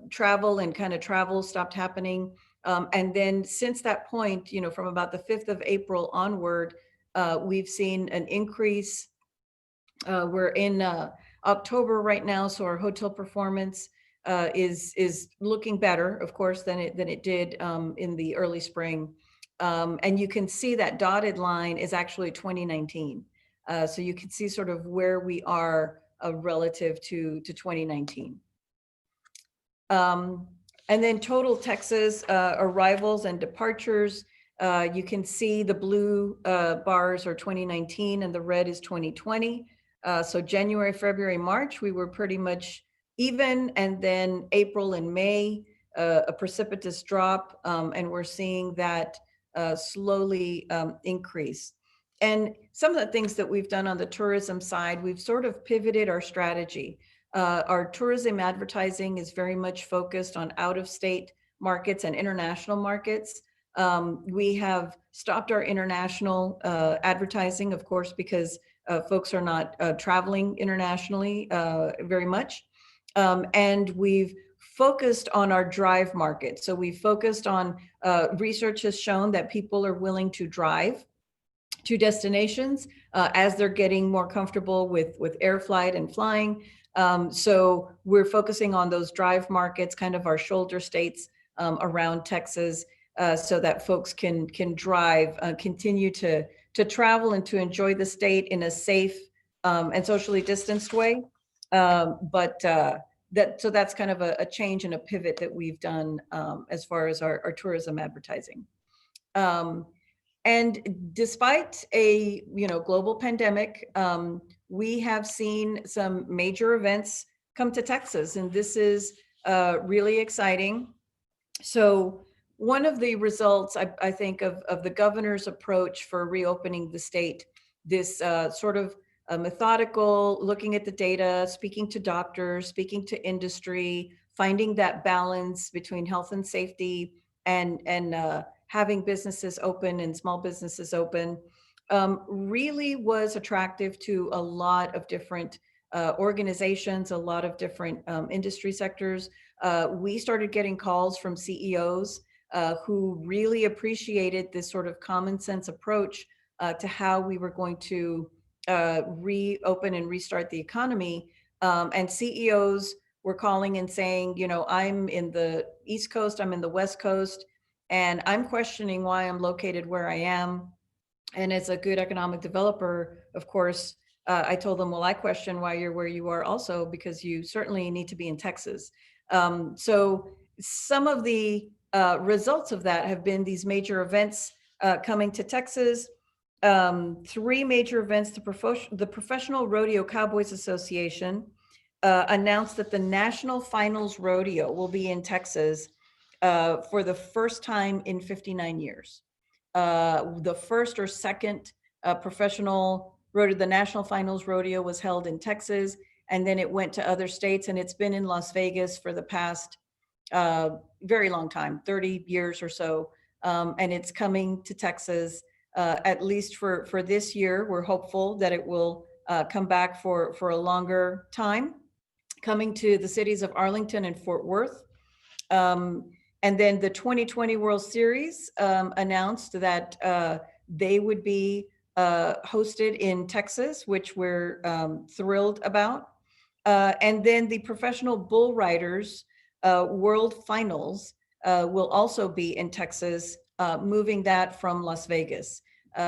travel and kind of travel stopped happening. And then since that point, from about the 5th of April onward, we've seen an increase. We're in October right now, so our hotel performance is looking better, of course, than it did in the early spring. And you can see that dotted line is actually 2019. So you can see sort of where we are relative to 2019. And then total Texas arrivals and departures, you can see the blue bars are 2019 and the red is 2020. So January, February, March, we were pretty much even. And then April and May, a precipitous drop. And we're seeing that slowly increase. And some of the things that we've done on the tourism side, we've sort of pivoted our strategy. Our tourism advertising is very much focused on out-of-state markets and international markets. We have stopped our international advertising, of course, because folks are not traveling internationally very much. And we've focused on our drive market. So we focused on research has shown that people are willing to drive to destinations as they're getting more comfortable with air flight and flying. So we're focusing on those drive markets, kind of our shoulder states around Texas. so that folks can drive, continue to travel and to enjoy the state in a safe and socially distanced way. So that's kind of a change and a pivot that we've done as far as our tourism advertising. And despite a global pandemic, we have seen some major events come to Texas, and this is really exciting. So one of the results, I think, of the governor's approach for reopening the state, this sort of methodical, looking at the data, speaking to doctors, speaking to industry, finding that balance between health and safety, and having businesses open and small businesses open, really was attractive to a lot of different organizations, a lot of different industry sectors. We started getting calls from CEOs who really appreciated this sort of common sense approach to how we were going to reopen and restart the economy. And CEOs were calling and saying, I'm in the East Coast, I'm in the West Coast, and I'm questioning why I'm located where I am. And as a good economic developer, of course, I told them, well, I question why you're where you are also, because you certainly need to be in Texas. So some of the results of that have been these major events coming to Texas. 3 major events. The Professional Rodeo Cowboys Association announced that the National Finals Rodeo will be in Texas for the first time in 59 years. The first or second professional rodeo, the National Finals Rodeo, was held in Texas, and then it went to other states, and it's been in Las Vegas for the past very long time, 30 years or so, and it's coming to Texas at least for this year. We're hopeful that it will come back for a longer time, coming to the cities of Arlington and Fort Worth. And then the 2020 World Series announced that they would be hosted in Texas, which we're thrilled about. And then the Professional Bull Riders World Finals will also be in Texas, moving that from Las Vegas.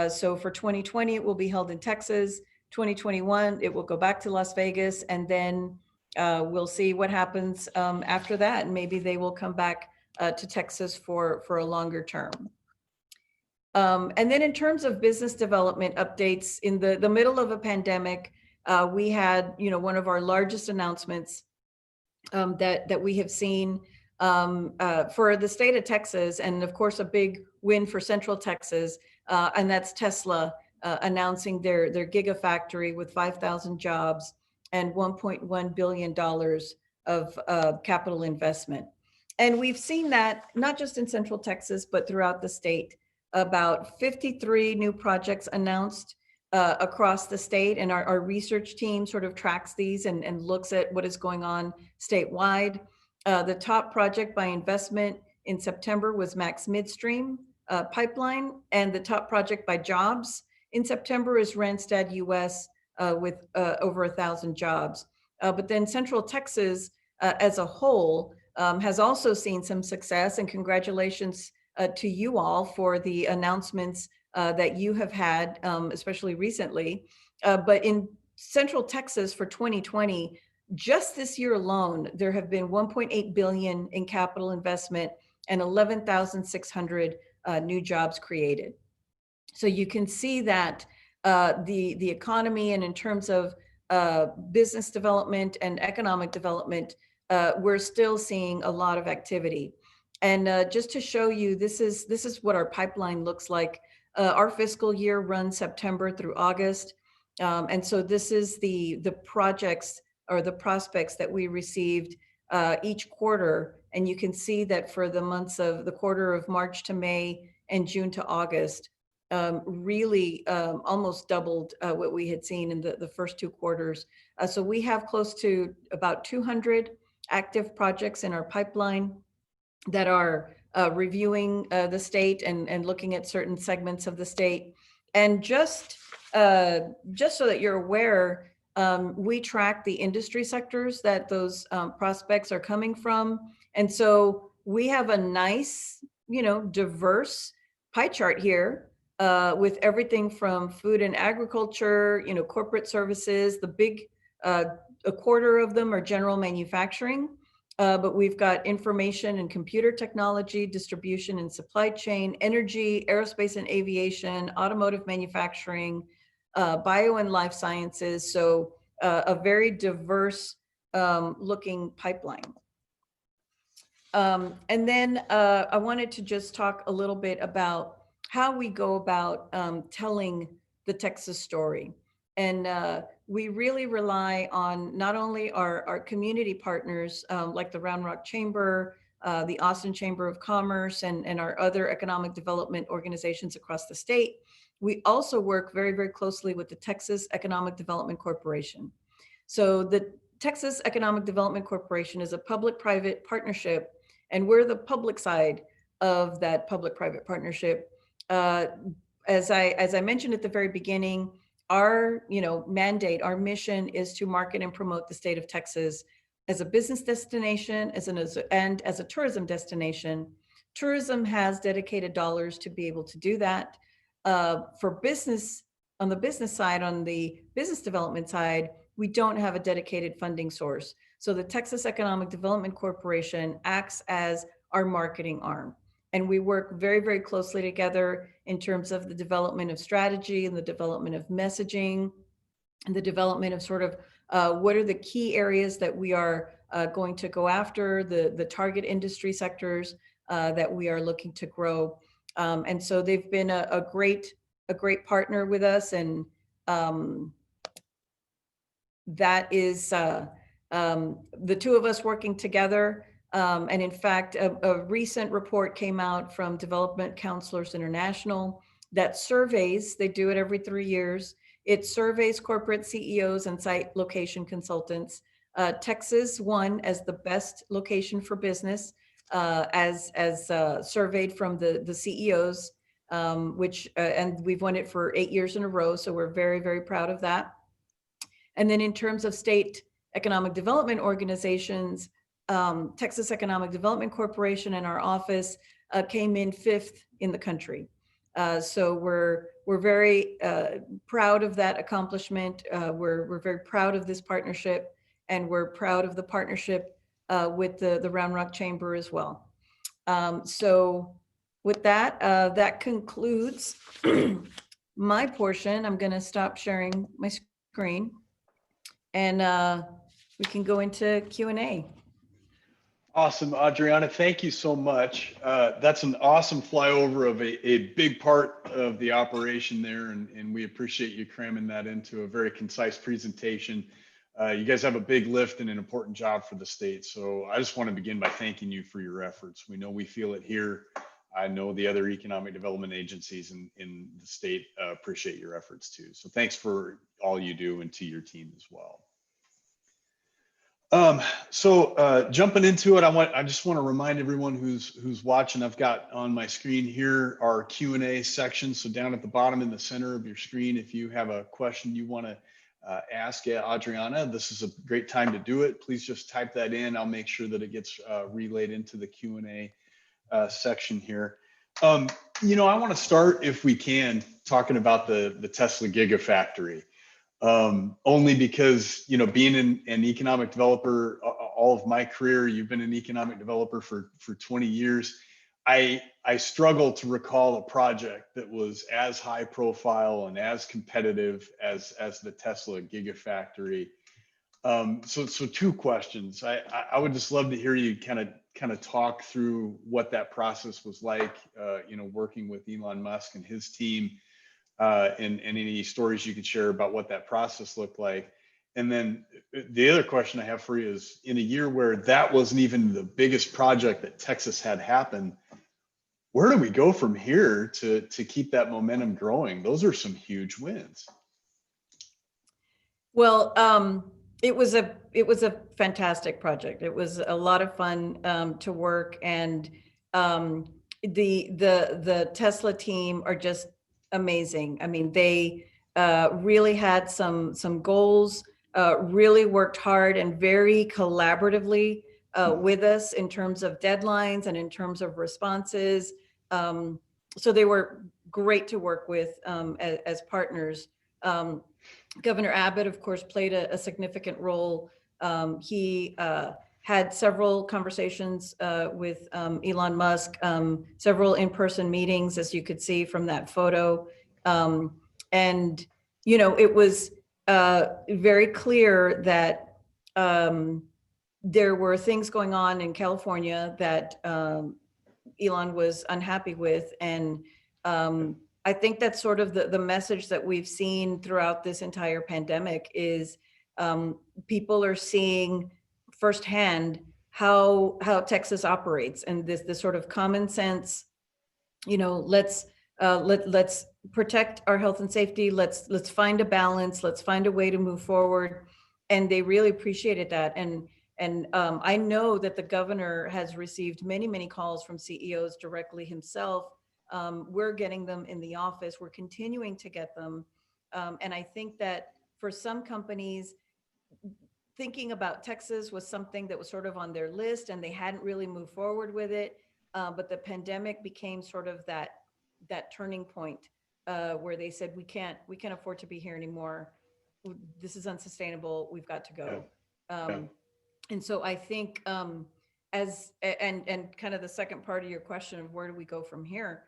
So for 2020, it will be held in Texas. 2021, it will go back to Las Vegas, and then we'll see what happens after that. And maybe they will come back to Texas for a longer term. And then in terms of business development updates, in the middle of a pandemic, we had one of our largest announcements that we have seen for the state of Texas, and of course a big win for Central Texas, and that's Tesla announcing their gigafactory with 5,000 jobs and $1.1 billion of capital investment. And we've seen that not just in Central Texas, but throughout the state. About 53 new projects announced across the state, and our research team sort of tracks these and looks at what is going on statewide. The top project by investment in September was Max Midstream Pipeline, and the top project by jobs in September is Randstad US with over 1,000 jobs. But then Central Texas as a whole has also seen some success, and congratulations to you all for the announcements that you have had, especially recently. But in Central Texas for 2020, just this year alone, there have been 1.8 billion in capital investment and 11,600 new jobs created. So you can see that the economy, and in terms of business development and economic development, we're still seeing a lot of activity. And just to show you, this is what our pipeline looks like. Our fiscal year runs September through August. And so this is the projects or the prospects that we received each quarter. And you can see that for the months of the quarter of March to May and June to August, really almost doubled what we had seen in the first 2 quarters. So we have close to about 200 active projects in our pipeline that are reviewing the state and looking at certain segments of the state. And just so that you're aware, we track the industry sectors that those prospects are coming from. And so we have a nice diverse pie chart here with everything from food and agriculture, corporate services. The big, a quarter of them are general manufacturing, but we've got information and computer technology, distribution and supply chain, energy, aerospace and aviation, automotive manufacturing, bio and life sciences. So a very diverse looking pipeline. And then I wanted to just talk a little bit about how we go about telling the Texas story. And we really rely on not only our community partners like the Round Rock Chamber, the Austin Chamber of Commerce, and our other economic development organizations across the state. We also work very, very closely with the Texas Economic Development Corporation. So the Texas Economic Development Corporation is a public-private partnership, and we're the public side of that public-private partnership. As I mentioned at the very beginning, our mandate, our mission is to market and promote the state of Texas as a business destination, and as a tourism destination. Tourism has dedicated dollars to be able to do that. For business, on the business side, on the business development side, we don't have a dedicated funding source. So the Texas Economic Development Corporation acts as our marketing arm. And we work very, very closely together in terms of the development of strategy and the development of messaging and the development of sort of what are the key areas that we are going to go after, the target industry sectors that we are looking to grow. And so they've been a great partner with us. And that is the two of us working together. And in fact, a recent report came out from Development Counselors International that surveys, they do it every 3 years. It surveys corporate CEOs and site location consultants. Texas won as the best location for business as surveyed from the CEOs, and we've won it for 8 years in a row. So we're very, very proud of that. And then in terms of state economic development organizations, Texas Economic Development Corporation and our office came in 5th in the country. So we're very proud of that accomplishment. We're very proud of this partnership, and we're proud of the partnership with the Round Rock Chamber as well. So with that, that concludes my portion. I'm going to stop sharing my screen, and we can go into Q&A. Awesome, Adriana, thank you so much. That's an awesome flyover of a big part of the operation there, and we appreciate you cramming that into a very concise presentation. You guys have a big lift and an important job for the state, so I just want to begin by thanking you for your efforts. We know we feel it here. I know the other economic development agencies in the state appreciate your efforts too. So thanks for all you do, and to your team as well. Jumping into it, I just want to remind everyone who's watching, I've got on my screen here our Q&A section. So down at the bottom in the center of your screen, if you have a question you want to ask Adriana, this is a great time to do it. Please just type that in. I'll make sure that it gets relayed into the Q&A section here. I want to start, if we can, talking about the Tesla Gigafactory. Only because, being an economic developer all of my career, you've been an economic developer for 20 years. I struggle to recall a project that was as high profile and as competitive as the Tesla Gigafactory. So two questions. I would just love to hear you kind of talk through what that process was like, working with Elon Musk and his team. And any stories you could share about what that process looked like. And then the other question I have for you is, in a year where that wasn't even the biggest project that Texas had happen, where do we go from here to keep that momentum growing? Those are some huge wins. Well, it was a fantastic project. It was a lot of fun to work, and the Tesla team are just amazing. I mean, they really had some goals, really worked hard and very collaboratively with us in terms of deadlines and in terms of responses. So they were great to work with as partners. Governor Abbott, of course, played a significant role. He had several conversations with Elon Musk, several in-person meetings, as you could see from that photo. And, you know, it was very clear that there were things going on in California that Elon was unhappy with. And I think that's sort of the message that we've seen throughout this entire pandemic is people are seeing firsthand how Texas operates, and this sort of common sense, you know, let's protect our health and safety. Let's find a balance. Let's find a way to move forward. And they really appreciated that. And I know that the governor has received many calls from CEOs directly himself. We're getting them in the office. We're continuing to get them. And I think that for some companies, thinking about Texas was something that was sort of on their list and they hadn't really moved forward with it. But the pandemic became sort of that turning point where they said, we can't afford to be here anymore. This is unsustainable. We've got to go. And so I think and kind of the second part of your question of where do we go from here?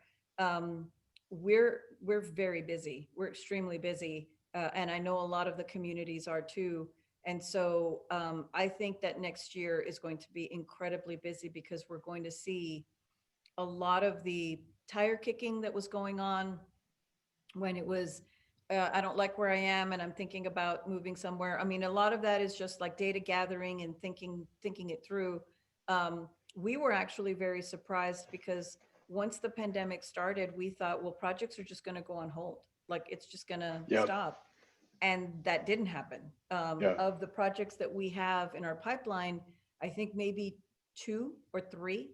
We're very busy. We're extremely busy. And I know a lot of the communities are too. And so I think that next year is going to be incredibly busy because we're going to see a lot of the tire kicking that was going on when it was, I don't like where I am and I'm thinking about moving somewhere. I mean, a lot of that is just like data gathering and thinking it through. We were actually very surprised because once the pandemic started, we thought, well, projects are just going to go on hold. Like it's just going to stop. And that didn't happen. Of the projects that we have in our pipeline, I think maybe 2 or 3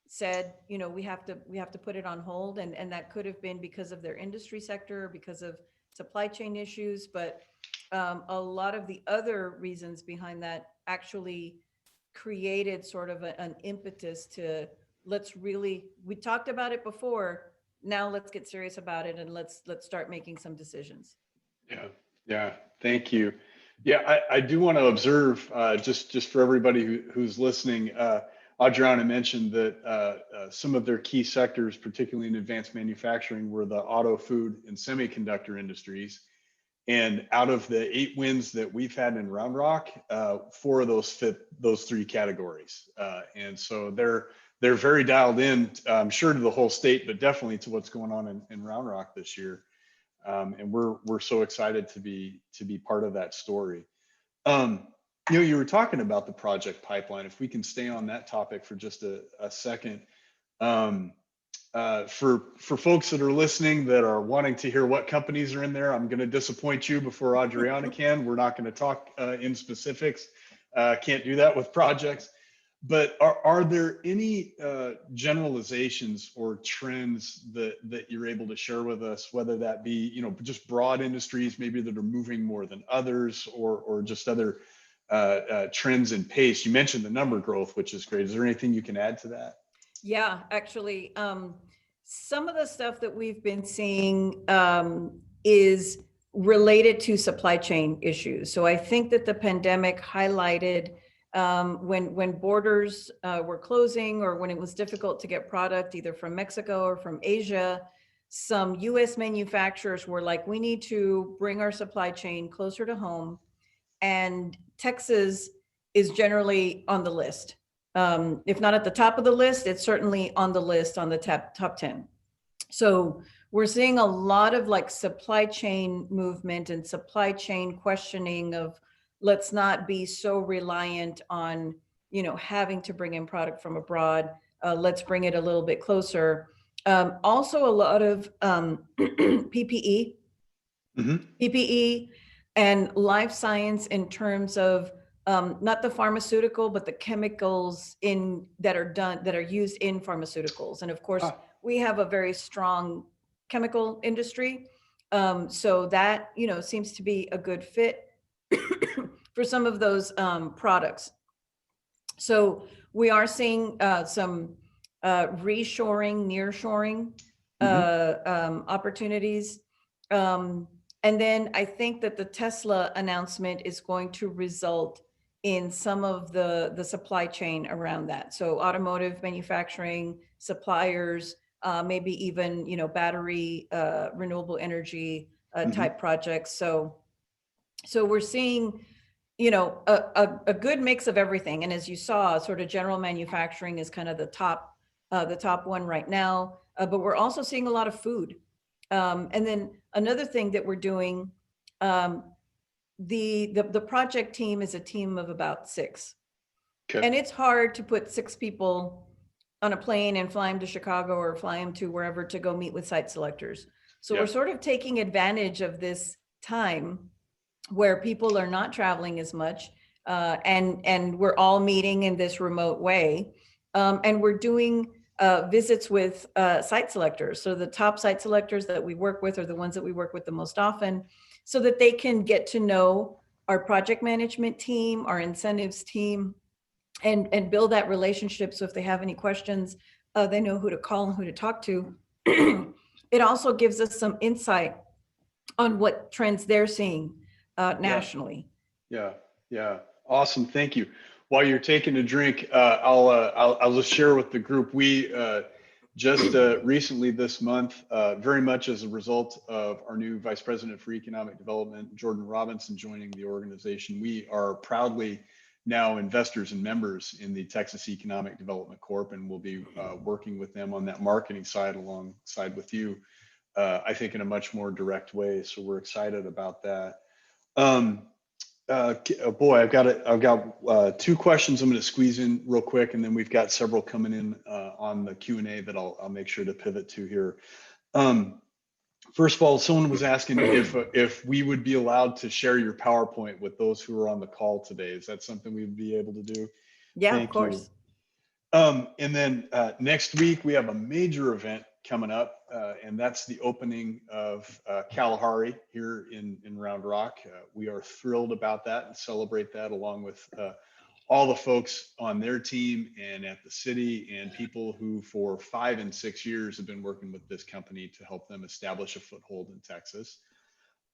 said, you know, we have to put it on hold. And that could have been because of their industry sector, because of supply chain issues. But a lot of the other reasons behind that actually created sort of an impetus to we talked about it before. Now let's get serious about it and let's start making some decisions. Yeah. Thank you. Yeah, I do want to observe just for everybody who's listening. Adriana mentioned that some of their key sectors, particularly in advanced manufacturing, were the auto, food, and semiconductor industries. And out of the 8 wins that we've had in Round Rock, 4 of those fit those 3 categories. And so they're very dialed in, I'm sure, to the whole state, but definitely to what's going on in Round Rock this year. And we're so excited to be part of that story. You know, you were talking about the project pipeline. If we can stay on that topic for just a second, for folks that are listening that are wanting to hear what companies are in there, I'm going to disappoint you before Adriana can. We're not going to talk in specifics. Can't do that with projects. But are there any generalizations or trends that you're able to share with us, whether that be, you know, just broad industries maybe that are moving more than others, or just other trends in pace? You mentioned the number growth, which is great. Is there anything you can add to that? Yeah, actually, some of the stuff that we've been seeing is related to supply chain issues. So I think that the pandemic highlighted when borders were closing, or when it was difficult to get product either from Mexico or from Asia, some US manufacturers were like, we need to bring our supply chain closer to home. And Texas is generally on the list. If not at the top of the list, it's certainly on the list, on the top 10. So we're seeing a lot of like supply chain movement and supply chain questioning of, let's not be so reliant on, you know, having to bring in product from abroad. Let's bring it a little bit closer. Also a lot of PPE, PPE and life science in terms of not the pharmaceutical, but the chemicals that are used in pharmaceuticals. And of course, we have a very strong chemical industry. So that, you know, seems to be a good fit for some of those products. So we are seeing some reshoring, nearshoring opportunities. And then I think that the Tesla announcement is going to result in some of the supply chain around that. So automotive manufacturing, suppliers, maybe even, battery, renewable energy type projects. So we're seeing, a good mix of everything. And as you saw, sort of general manufacturing is kind of the top one right now. But we're also seeing a lot of food. And then another thing that we're doing, the project team is a team of about 6. Okay. And it's hard to put 6 people on a plane and fly them to Chicago or fly them to wherever to go meet with site selectors. So we're sort of taking advantage of this time where people are not traveling as much, and we're all meeting in this remote way. And we're doing visits with site selectors. So the top site selectors that we work with are the ones that we work with the most often, so that they can get to know our project management team, our incentives team, and build that relationship. So if they have any questions, they know who to call and who to talk to. It also gives us some insight on what trends they're seeing nationally. Yeah. Awesome. Thank you. While you're taking a drink, I'll just share with the group. We just recently this month, very much as a result of our new Vice President for Economic Development, Jordan Robinson, joining the organization, we are proudly now investors and members in the Texas Economic Development Corp, and we'll be working with them on that marketing side alongside with you, I think in a much more direct way. So we're excited about that. Boy, I've got 2 questions I'm going to squeeze in real quick, and then we've got several coming in on the Q&A that I'll make sure to pivot to here. First of all, someone was asking if we would be allowed to share your PowerPoint with those who are on the call today. Is that something we'd be able to do? Yeah, Thank of course. you. And then next week we have a major event coming up, and that's the opening of Kalahari here in Round Rock. We are thrilled about that and celebrate that along with all the folks on their team and at the city, and people who for 5 and 6 years have been working with this company to help them establish a foothold in Texas.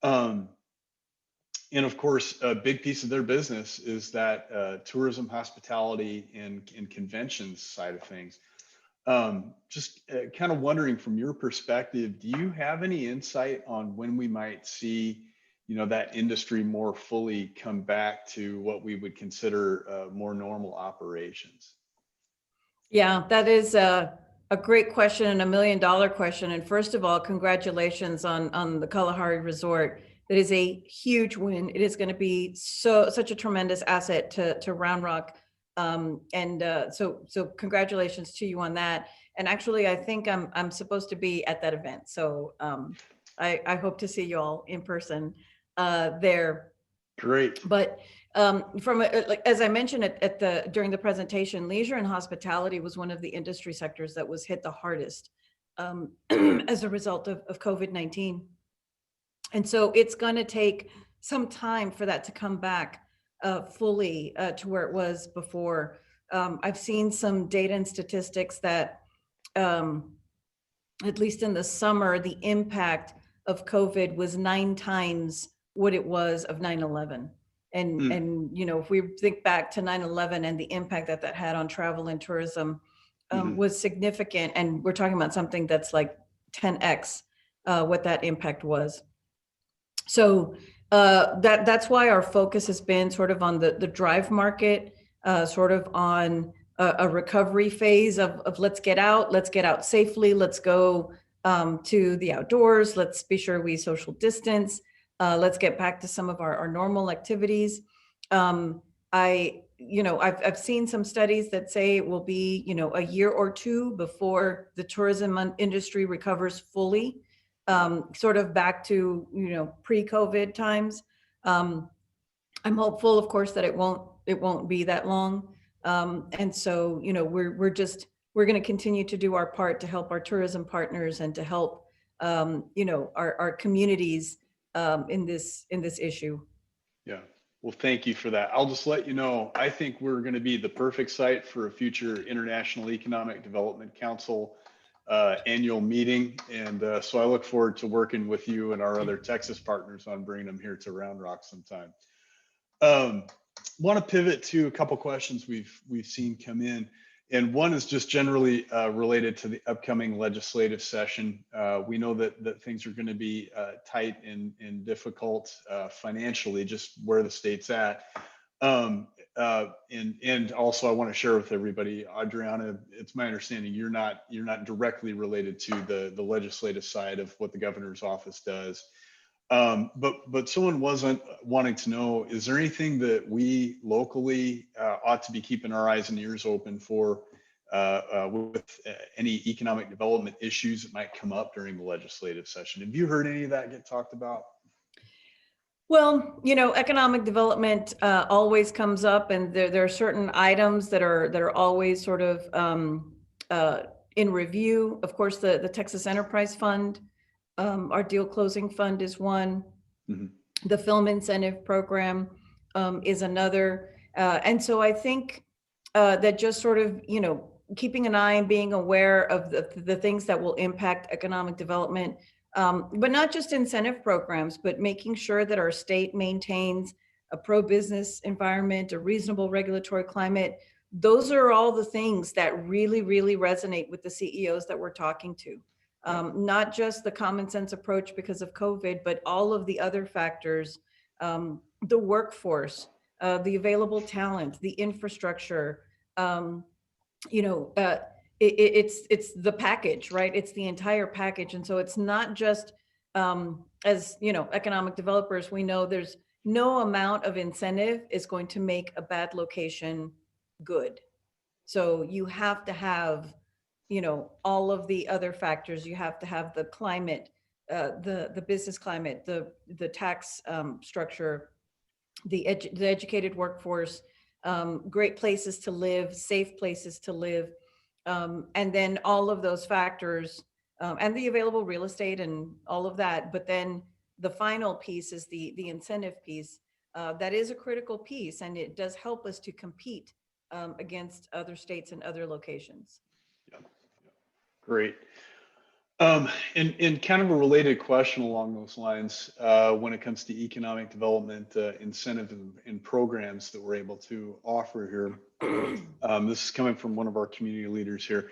And of course, a big piece of their business is that tourism, hospitality, and conventions side of things. Just kind of wondering from your perspective, do you have any insight on when we might see, that industry more fully come back to what we would consider more normal operations? Yeah, that is a great question and $1 million question. And first of all, congratulations on the Kalahari Resort. That is a huge win. It is going to be such a tremendous asset to Round Rock. So congratulations to you on that. And actually, I think I'm supposed to be at that event. So I hope to see you all in person there. Great. But as I mentioned during the presentation, leisure and hospitality was one of the industry sectors that was hit the hardest as a result of COVID-19. And so it's going to take some time for that to come back fully to where it was before. I've seen some data and statistics that, at least in the summer, the impact of COVID was 9 times what it was of 9/11. And if we think back to 9/11 and the impact that had on travel and tourism was significant. And we're talking about something that's like 10x what that impact was. So that's why our focus has been sort of on the drive market, sort of on a recovery phase of let's get out safely, let's go to the outdoors, let's be sure we social distance, let's get back to some of our normal activities. I've seen some studies that say it will be, a year or 2 before the tourism industry recovers fully, sort of back to, pre-COVID times. I'm hopeful, of course, that it won't be that long. And so, we're going to continue to do our part to help our tourism partners and to help, our communities in this issue. Yeah. Well, thank you for that. I'll just let you know, I think we're going to be the perfect site for a future International Economic Development Council annual meeting. And so I look forward to working with you and our other Texas partners on bringing them here to Round Rock sometime. Want to pivot to a couple questions we've seen come in. And one is just generally related to the upcoming legislative session. We know that things are going to be tight and difficult financially, just where the state's at. And also I want to share with everybody, Adriana, it's my understanding you're not directly related to the legislative side of what the governor's office does. But someone wasn't wanting to know, is there anything that we locally ought to be keeping our eyes and ears open for with any economic development issues that might come up during the legislative session? Have you heard any of that get talked about? Well, you know, economic development always comes up, and there are certain items that are always sort of in review. Of course, the Texas Enterprise Fund, our deal closing fund is one. Mm-hmm. The film incentive program is another. And so I think that just sort of, you know, keeping an eye and being aware of the things that will impact economic development, but not just incentive programs, but making sure that our state maintains a pro-business environment, a reasonable regulatory climate. Those are all the things that really, really resonate with the CEOs that we're talking to. Not just the common sense approach because of COVID, but all of the other factors, the workforce, the available talent, the infrastructure, you know, it's the package, right? It's the entire package. And so it's not just, as you know, economic developers, we know there's no amount of incentive is going to make a bad location good. So you have to have, you know, all of the other factors. You have to have the climate, the business climate, the tax structure, the educated workforce, great places to live, safe places to live, and then all of those factors, and the available real estate and all of that. But then the final piece is the incentive piece. That is a critical piece, and it does help us to compete against other states and other locations. Yeah. Great. And kind of a related question along those lines, when it comes to economic development incentive and programs that we're able to offer here. This is coming from one of our community leaders here.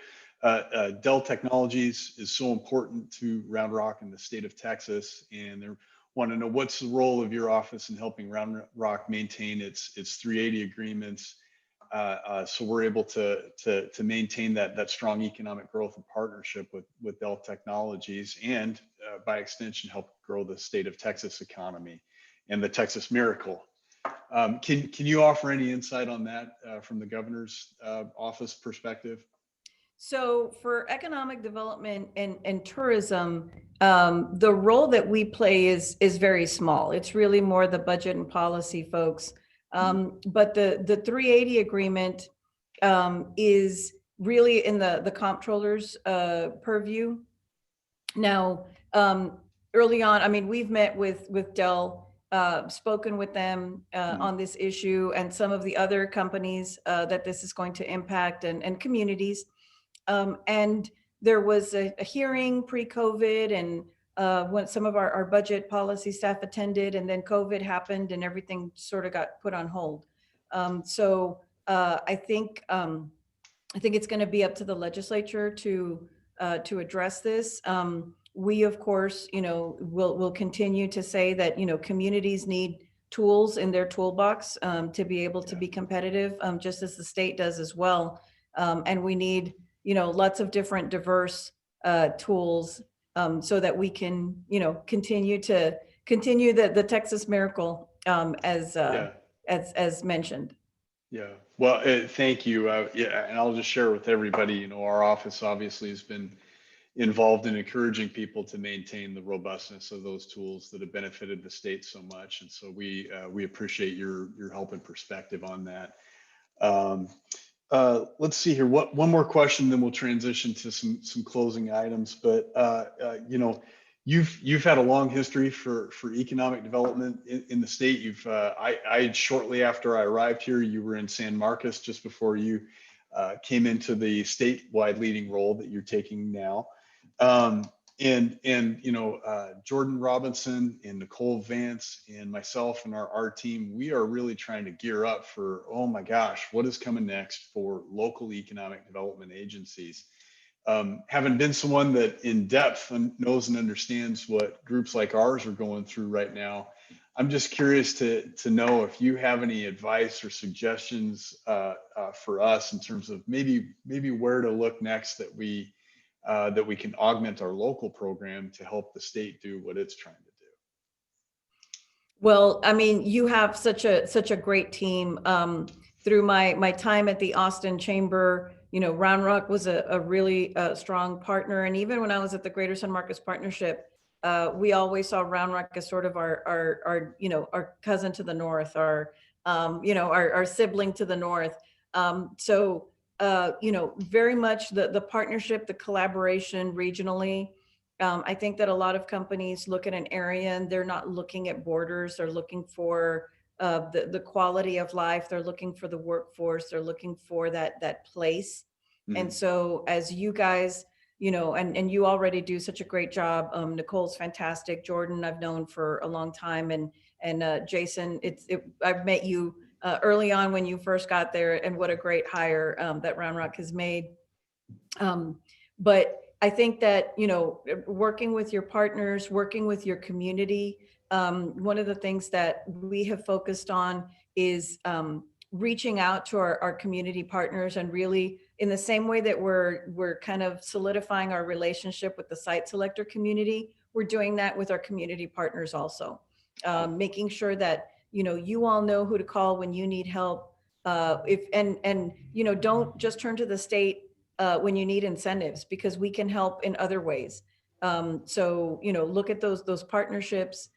Dell Technologies is so important to Round Rock and the state of Texas, and they want to know, what's the role of your office in helping Round Rock maintain its 380 agreements, so we're able to maintain that strong economic growth and partnership with Dell Technologies, and by extension help grow the state of Texas economy and the Texas Miracle. Can you offer any insight on that from the governor's office perspective? So for economic development and tourism, the role that we play is very small. It's really more the budget and policy folks. But the 380 agreement is really in the comptroller's purview. Now, early on, I mean, we've met with Dell, spoken with them on this issue, and some of the other companies that this is going to impact, and communities. And there was a hearing pre-COVID, and when some of our budget policy staff attended, and then COVID happened and everything sort of got put on hold. So I think it's going to be up to the legislature to address this. We, of course, you know, will continue to say that, you know, communities need tools in their toolbox to be able to be competitive, just as the state does as well. And we need, you know, lots of different diverse tools so that we can, you know, continue the Texas Miracle as mentioned. Yeah, well, thank you. Yeah, and I'll just share with everybody, you know, our office obviously has been involved in encouraging people to maintain the robustness of those tools that have benefited the state so much. And so we appreciate your help and perspective on that. Let's see here. One more question, then we'll transition to some closing items. But you know, you've had a long history for economic development in the state. I shortly after I arrived here, you were in San Marcos just before you came into the statewide leading role that you're taking now. Jordan Robinson and Nicole Vance and myself and our team, we are really trying to gear up for, oh my gosh, what is coming next for local economic development agencies. Having been someone that in depth knows and understands what groups like ours are going through right now, I'm just curious to know if you have any advice or suggestions for us in terms of maybe where to look next that we can augment our local program to help the state do what it's trying to do. Well, I mean, you have such a great team. Through my time at the Austin Chamber, Round Rock was a really strong partner. And even when I was at the Greater San Marcos Partnership, we always saw Round Rock as sort of our cousin to the north, our sibling to the north. Very much the partnership, the collaboration regionally. I think that a lot of companies look at an area and they're not looking at borders. They're looking for the quality of life. They're looking for the workforce. They're looking for that place. Mm-hmm. And so as you guys, and you already do such a great job. Nicole's fantastic. Jordan, I've known for a long time. And Jason, I've met you early on when you first got there, and what a great hire that Round Rock has made. But I think that, working with your partners, working with your community, one of the things that we have focused on is reaching out to our community partners, and really in the same way that we're kind of solidifying our relationship with the site selector community, we're doing that with our community partners also, making sure that, you all know who to call when you need help. Don't just turn to the state when you need incentives, because we can help in other ways. Look at those partnerships,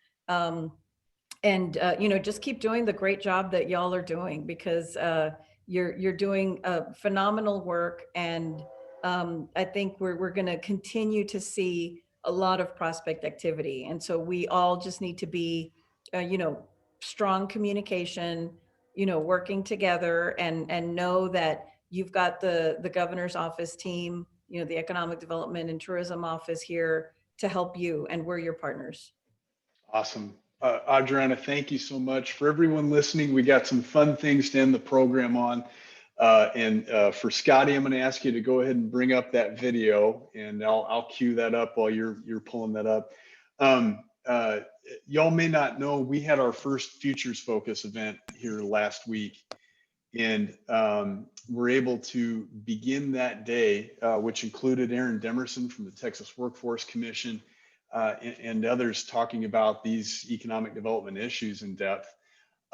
just keep doing the great job that y'all are doing, because you're doing phenomenal work. And I think we're going to continue to see a lot of prospect activity. And so we all just need to be, strong communication, working together, and know that you've got the governor's office team, the economic development and tourism office here to help you, and we're your partners. Awesome. Adriana, thank you so much. For everyone listening, we got some fun things to end the program on. For Scotty, I'm going to ask you to go ahead and bring up that video, and I'll cue that up while you're pulling that up. Y'all may not know, we had our first Futures Focus event here last week, and we're able to begin that day, which included Aaron Demerson from the Texas Workforce Commission and others talking about these economic development issues in depth.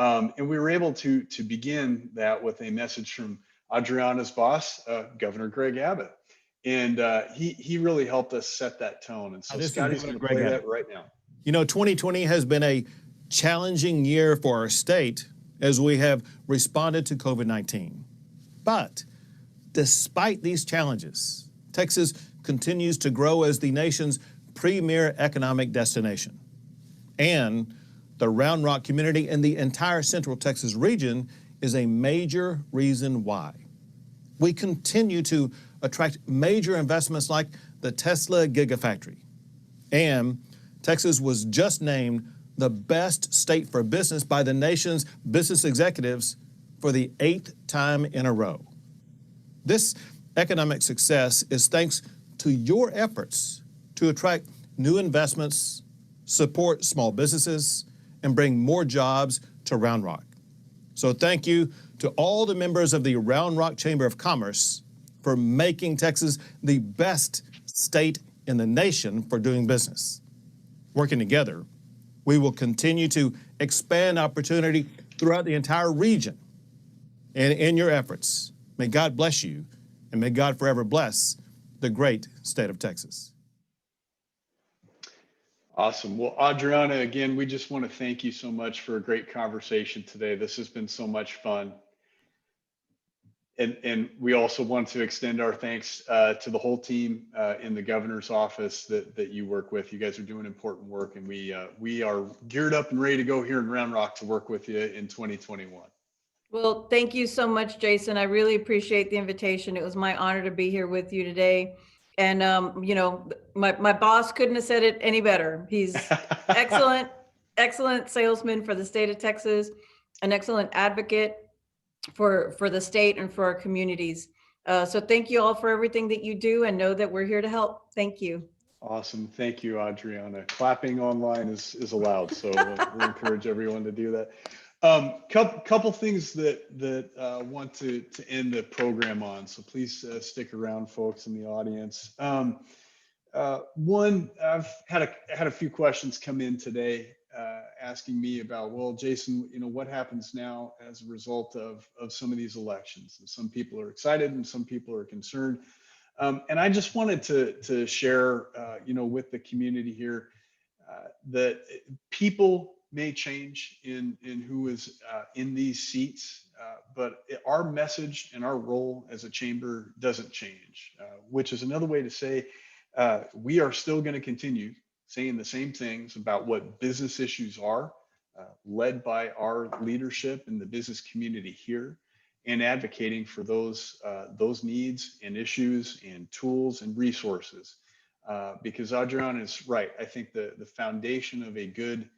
And we were able to begin that with a message from Adriana's boss, Governor Greg Abbott. And he really helped us set that tone. And so Scotty's going to play that right now. 2020 has been a challenging year for our state as we have responded to COVID-19. But despite these challenges, Texas continues to grow as the nation's premier economic destination. And the Round Rock community and the entire Central Texas region is a major reason why. We continue to attract major investments like the Tesla Gigafactory. And Texas was just named the best state for business by the nation's business executives for the 8th time in a row. This economic success is thanks to your efforts to attract new investments, support small businesses, and bring more jobs to Round Rock. So thank you to all the members of the Round Rock Chamber of Commerce for making Texas the best state in the nation for doing business. Working together, we will continue to expand opportunity throughout the entire region. And in your efforts, may God bless you, and may God forever bless the great state of Texas. Awesome. Well, Adriana, again, we just want to thank you so much for a great conversation today. This has been so much fun. and we also want to extend our thanks to the whole team in the governor's office that you work with. You guys are doing important work, and we are geared up and ready to go here in Round Rock to work with you in 2021. Well, thank you so much, Jason. I really appreciate the invitation. It was my honor to be here with you today. And, you know, my boss couldn't have said it any better. He's excellent salesman for the state of Texas, an excellent advocate for the state and for our communities. So thank you all for everything that you do, and know that we're here to help. Thank you. Awesome. Thank you, Adriana. Clapping online is allowed, so we encourage everyone to do that. Couple things that want to end the program on, so please stick around, folks in the audience. One, I've had a few questions come in today asking me about, well, Jason, you know, what happens now as a result of some of these elections? And some people are excited and some people are concerned. And I just wanted to share, you know, with the community here that people may change in who is in these seats, but our message and our role as a chamber doesn't change, which is another way to say we are still going to continue saying the same things about what business issues are, led by our leadership in the business community here, and advocating for those needs and issues and tools and resources. Because Adriana is right. I think the foundation of a good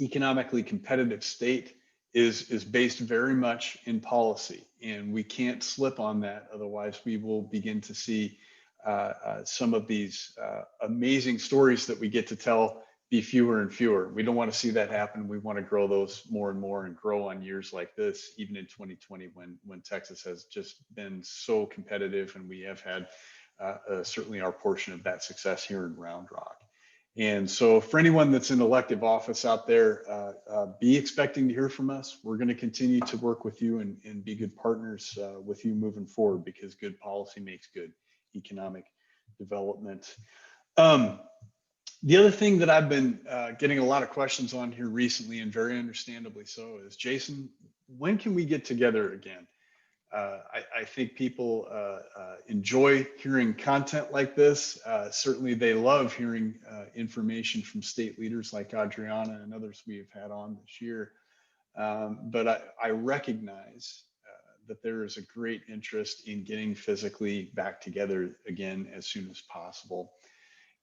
economically competitive state is based very much in policy, and we can't slip on that. Otherwise, we will begin to see some of these amazing stories that we get to tell be fewer and fewer. We don't want to see that happen. We want to grow those more and more, and grow on years like this, even in 2020, when Texas has just been so competitive, and we have had certainly our portion of that success here in Round Rock. And so for anyone that's in elective office out there, be expecting to hear from us. We're going to continue to work with you and be good partners with you moving forward, because good policy makes good economic development. The other thing that I've been getting a lot of questions on here recently, and very understandably so, is, Jason, when can we get together again? I think people enjoy hearing content like this. Certainly they love hearing information from state leaders like Adriana and others we have had on this year. But I recognize that there is a great interest in getting physically back together again as soon as possible.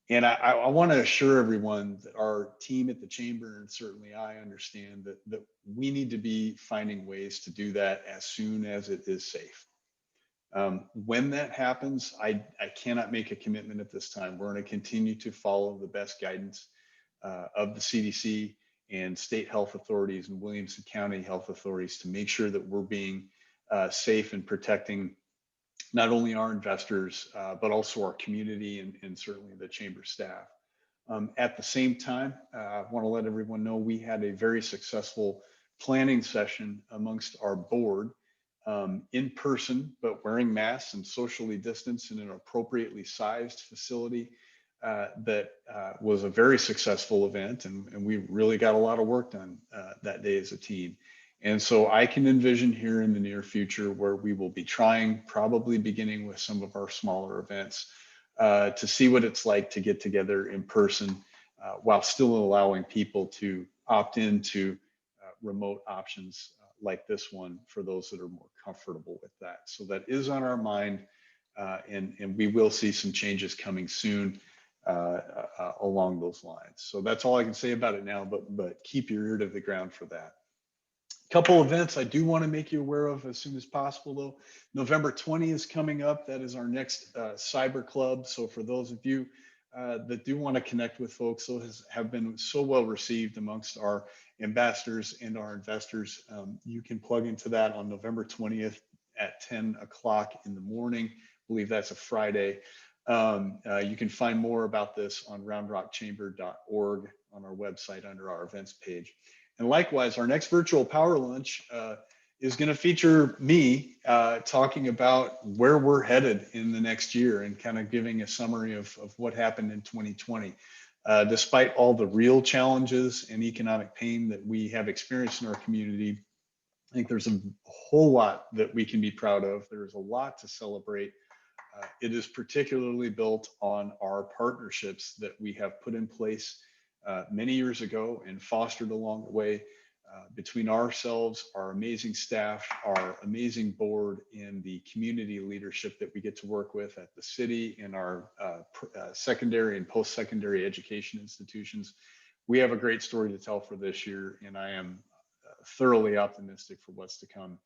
And I want to assure everyone that our team at the chamber, and certainly I understand that we need to be finding ways to do that as soon as it is safe. When that happens, I cannot make a commitment at this time. We're going to continue to follow the best guidance of the CDC and state health authorities and Williamson County health authorities to make sure that we're being safe and protecting not only our investors, but also our community and certainly the chamber staff. At the same time, I want to let everyone know we had a very successful planning session amongst our board in person, but wearing masks and socially distanced in an appropriately sized facility. That was a very successful event, and we really got a lot of work done that day as a team. And so I can envision here in the near future where we will be trying, probably beginning with some of our smaller events, to see what it's like to get together in person while still allowing people to opt into remote options like this one for those that are more comfortable with that. So that is on our mind, and we will see some changes coming soon along those lines. So that's all I can say about it now, but keep your ear to the ground for that. Couple events I do want to make you aware of as soon as possible, though. November 20 is coming up. That is our next cyber club. So for those of you that do want to connect with folks, those have been so well received amongst our ambassadors and our investors. You can plug into that on November 20th at 10 o'clock in the morning. I believe that's a Friday. You can find more about this on roundrockchamber.org on our website under our events page. And likewise, our next virtual power lunch is going to feature me talking about where we're headed in the next year and kind of giving a summary of what happened in 2020. Despite all the real challenges and economic pain that we have experienced in our community, I think there's a whole lot that we can be proud of. There's a lot to celebrate. It is particularly built on our partnerships that we have put in place many years ago and fostered along the way between ourselves, our amazing staff, our amazing board, and the community leadership that we get to work with at the city and our secondary and post-secondary education institutions. We have a great story to tell for this year, and I am thoroughly optimistic for what's to come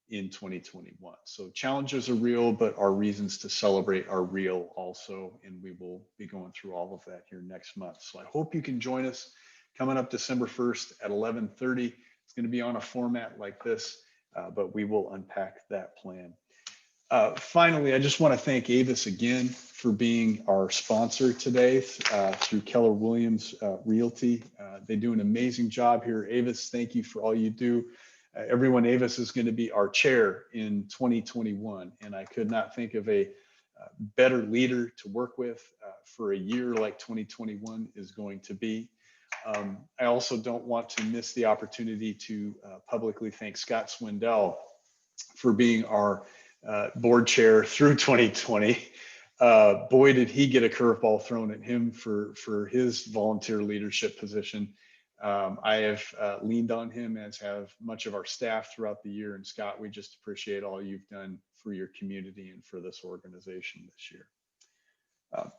in 2021. So challenges are real, but our reasons to celebrate are real also, and we will be going through all of that here next month. So I hope you can join us coming up December 1st at 11:30. It's going to be on a format like this, but we will unpack that plan. Finally, I just want to thank Avis again for being our sponsor today through Keller Williams Realty. They do an amazing job here. Avis, thank you for all you do. Everyone, Avis is going to be our chair in 2021, and I could not think of a better leader to work with for a year like 2021 is going to be. I also don't want to miss the opportunity to publicly thank Scott Swindell for being our board chair through 2020. Boy, did he get a curveball thrown at him for his volunteer leadership position. I have leaned on him, as have much of our staff throughout the year. And Scott, we just appreciate all you've done for your community and for this organization this year.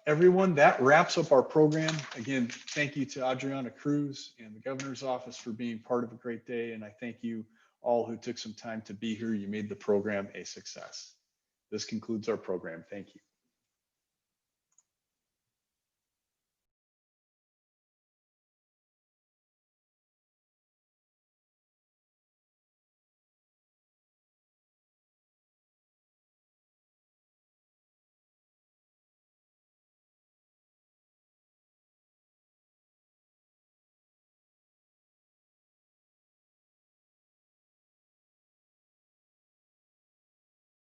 Everyone, that wraps up our program. Again, thank you to Adriana Cruz and the governor's office for being part of a great day. And I thank you all who took some time to be here. You made the program a success. This concludes our program. Thank you.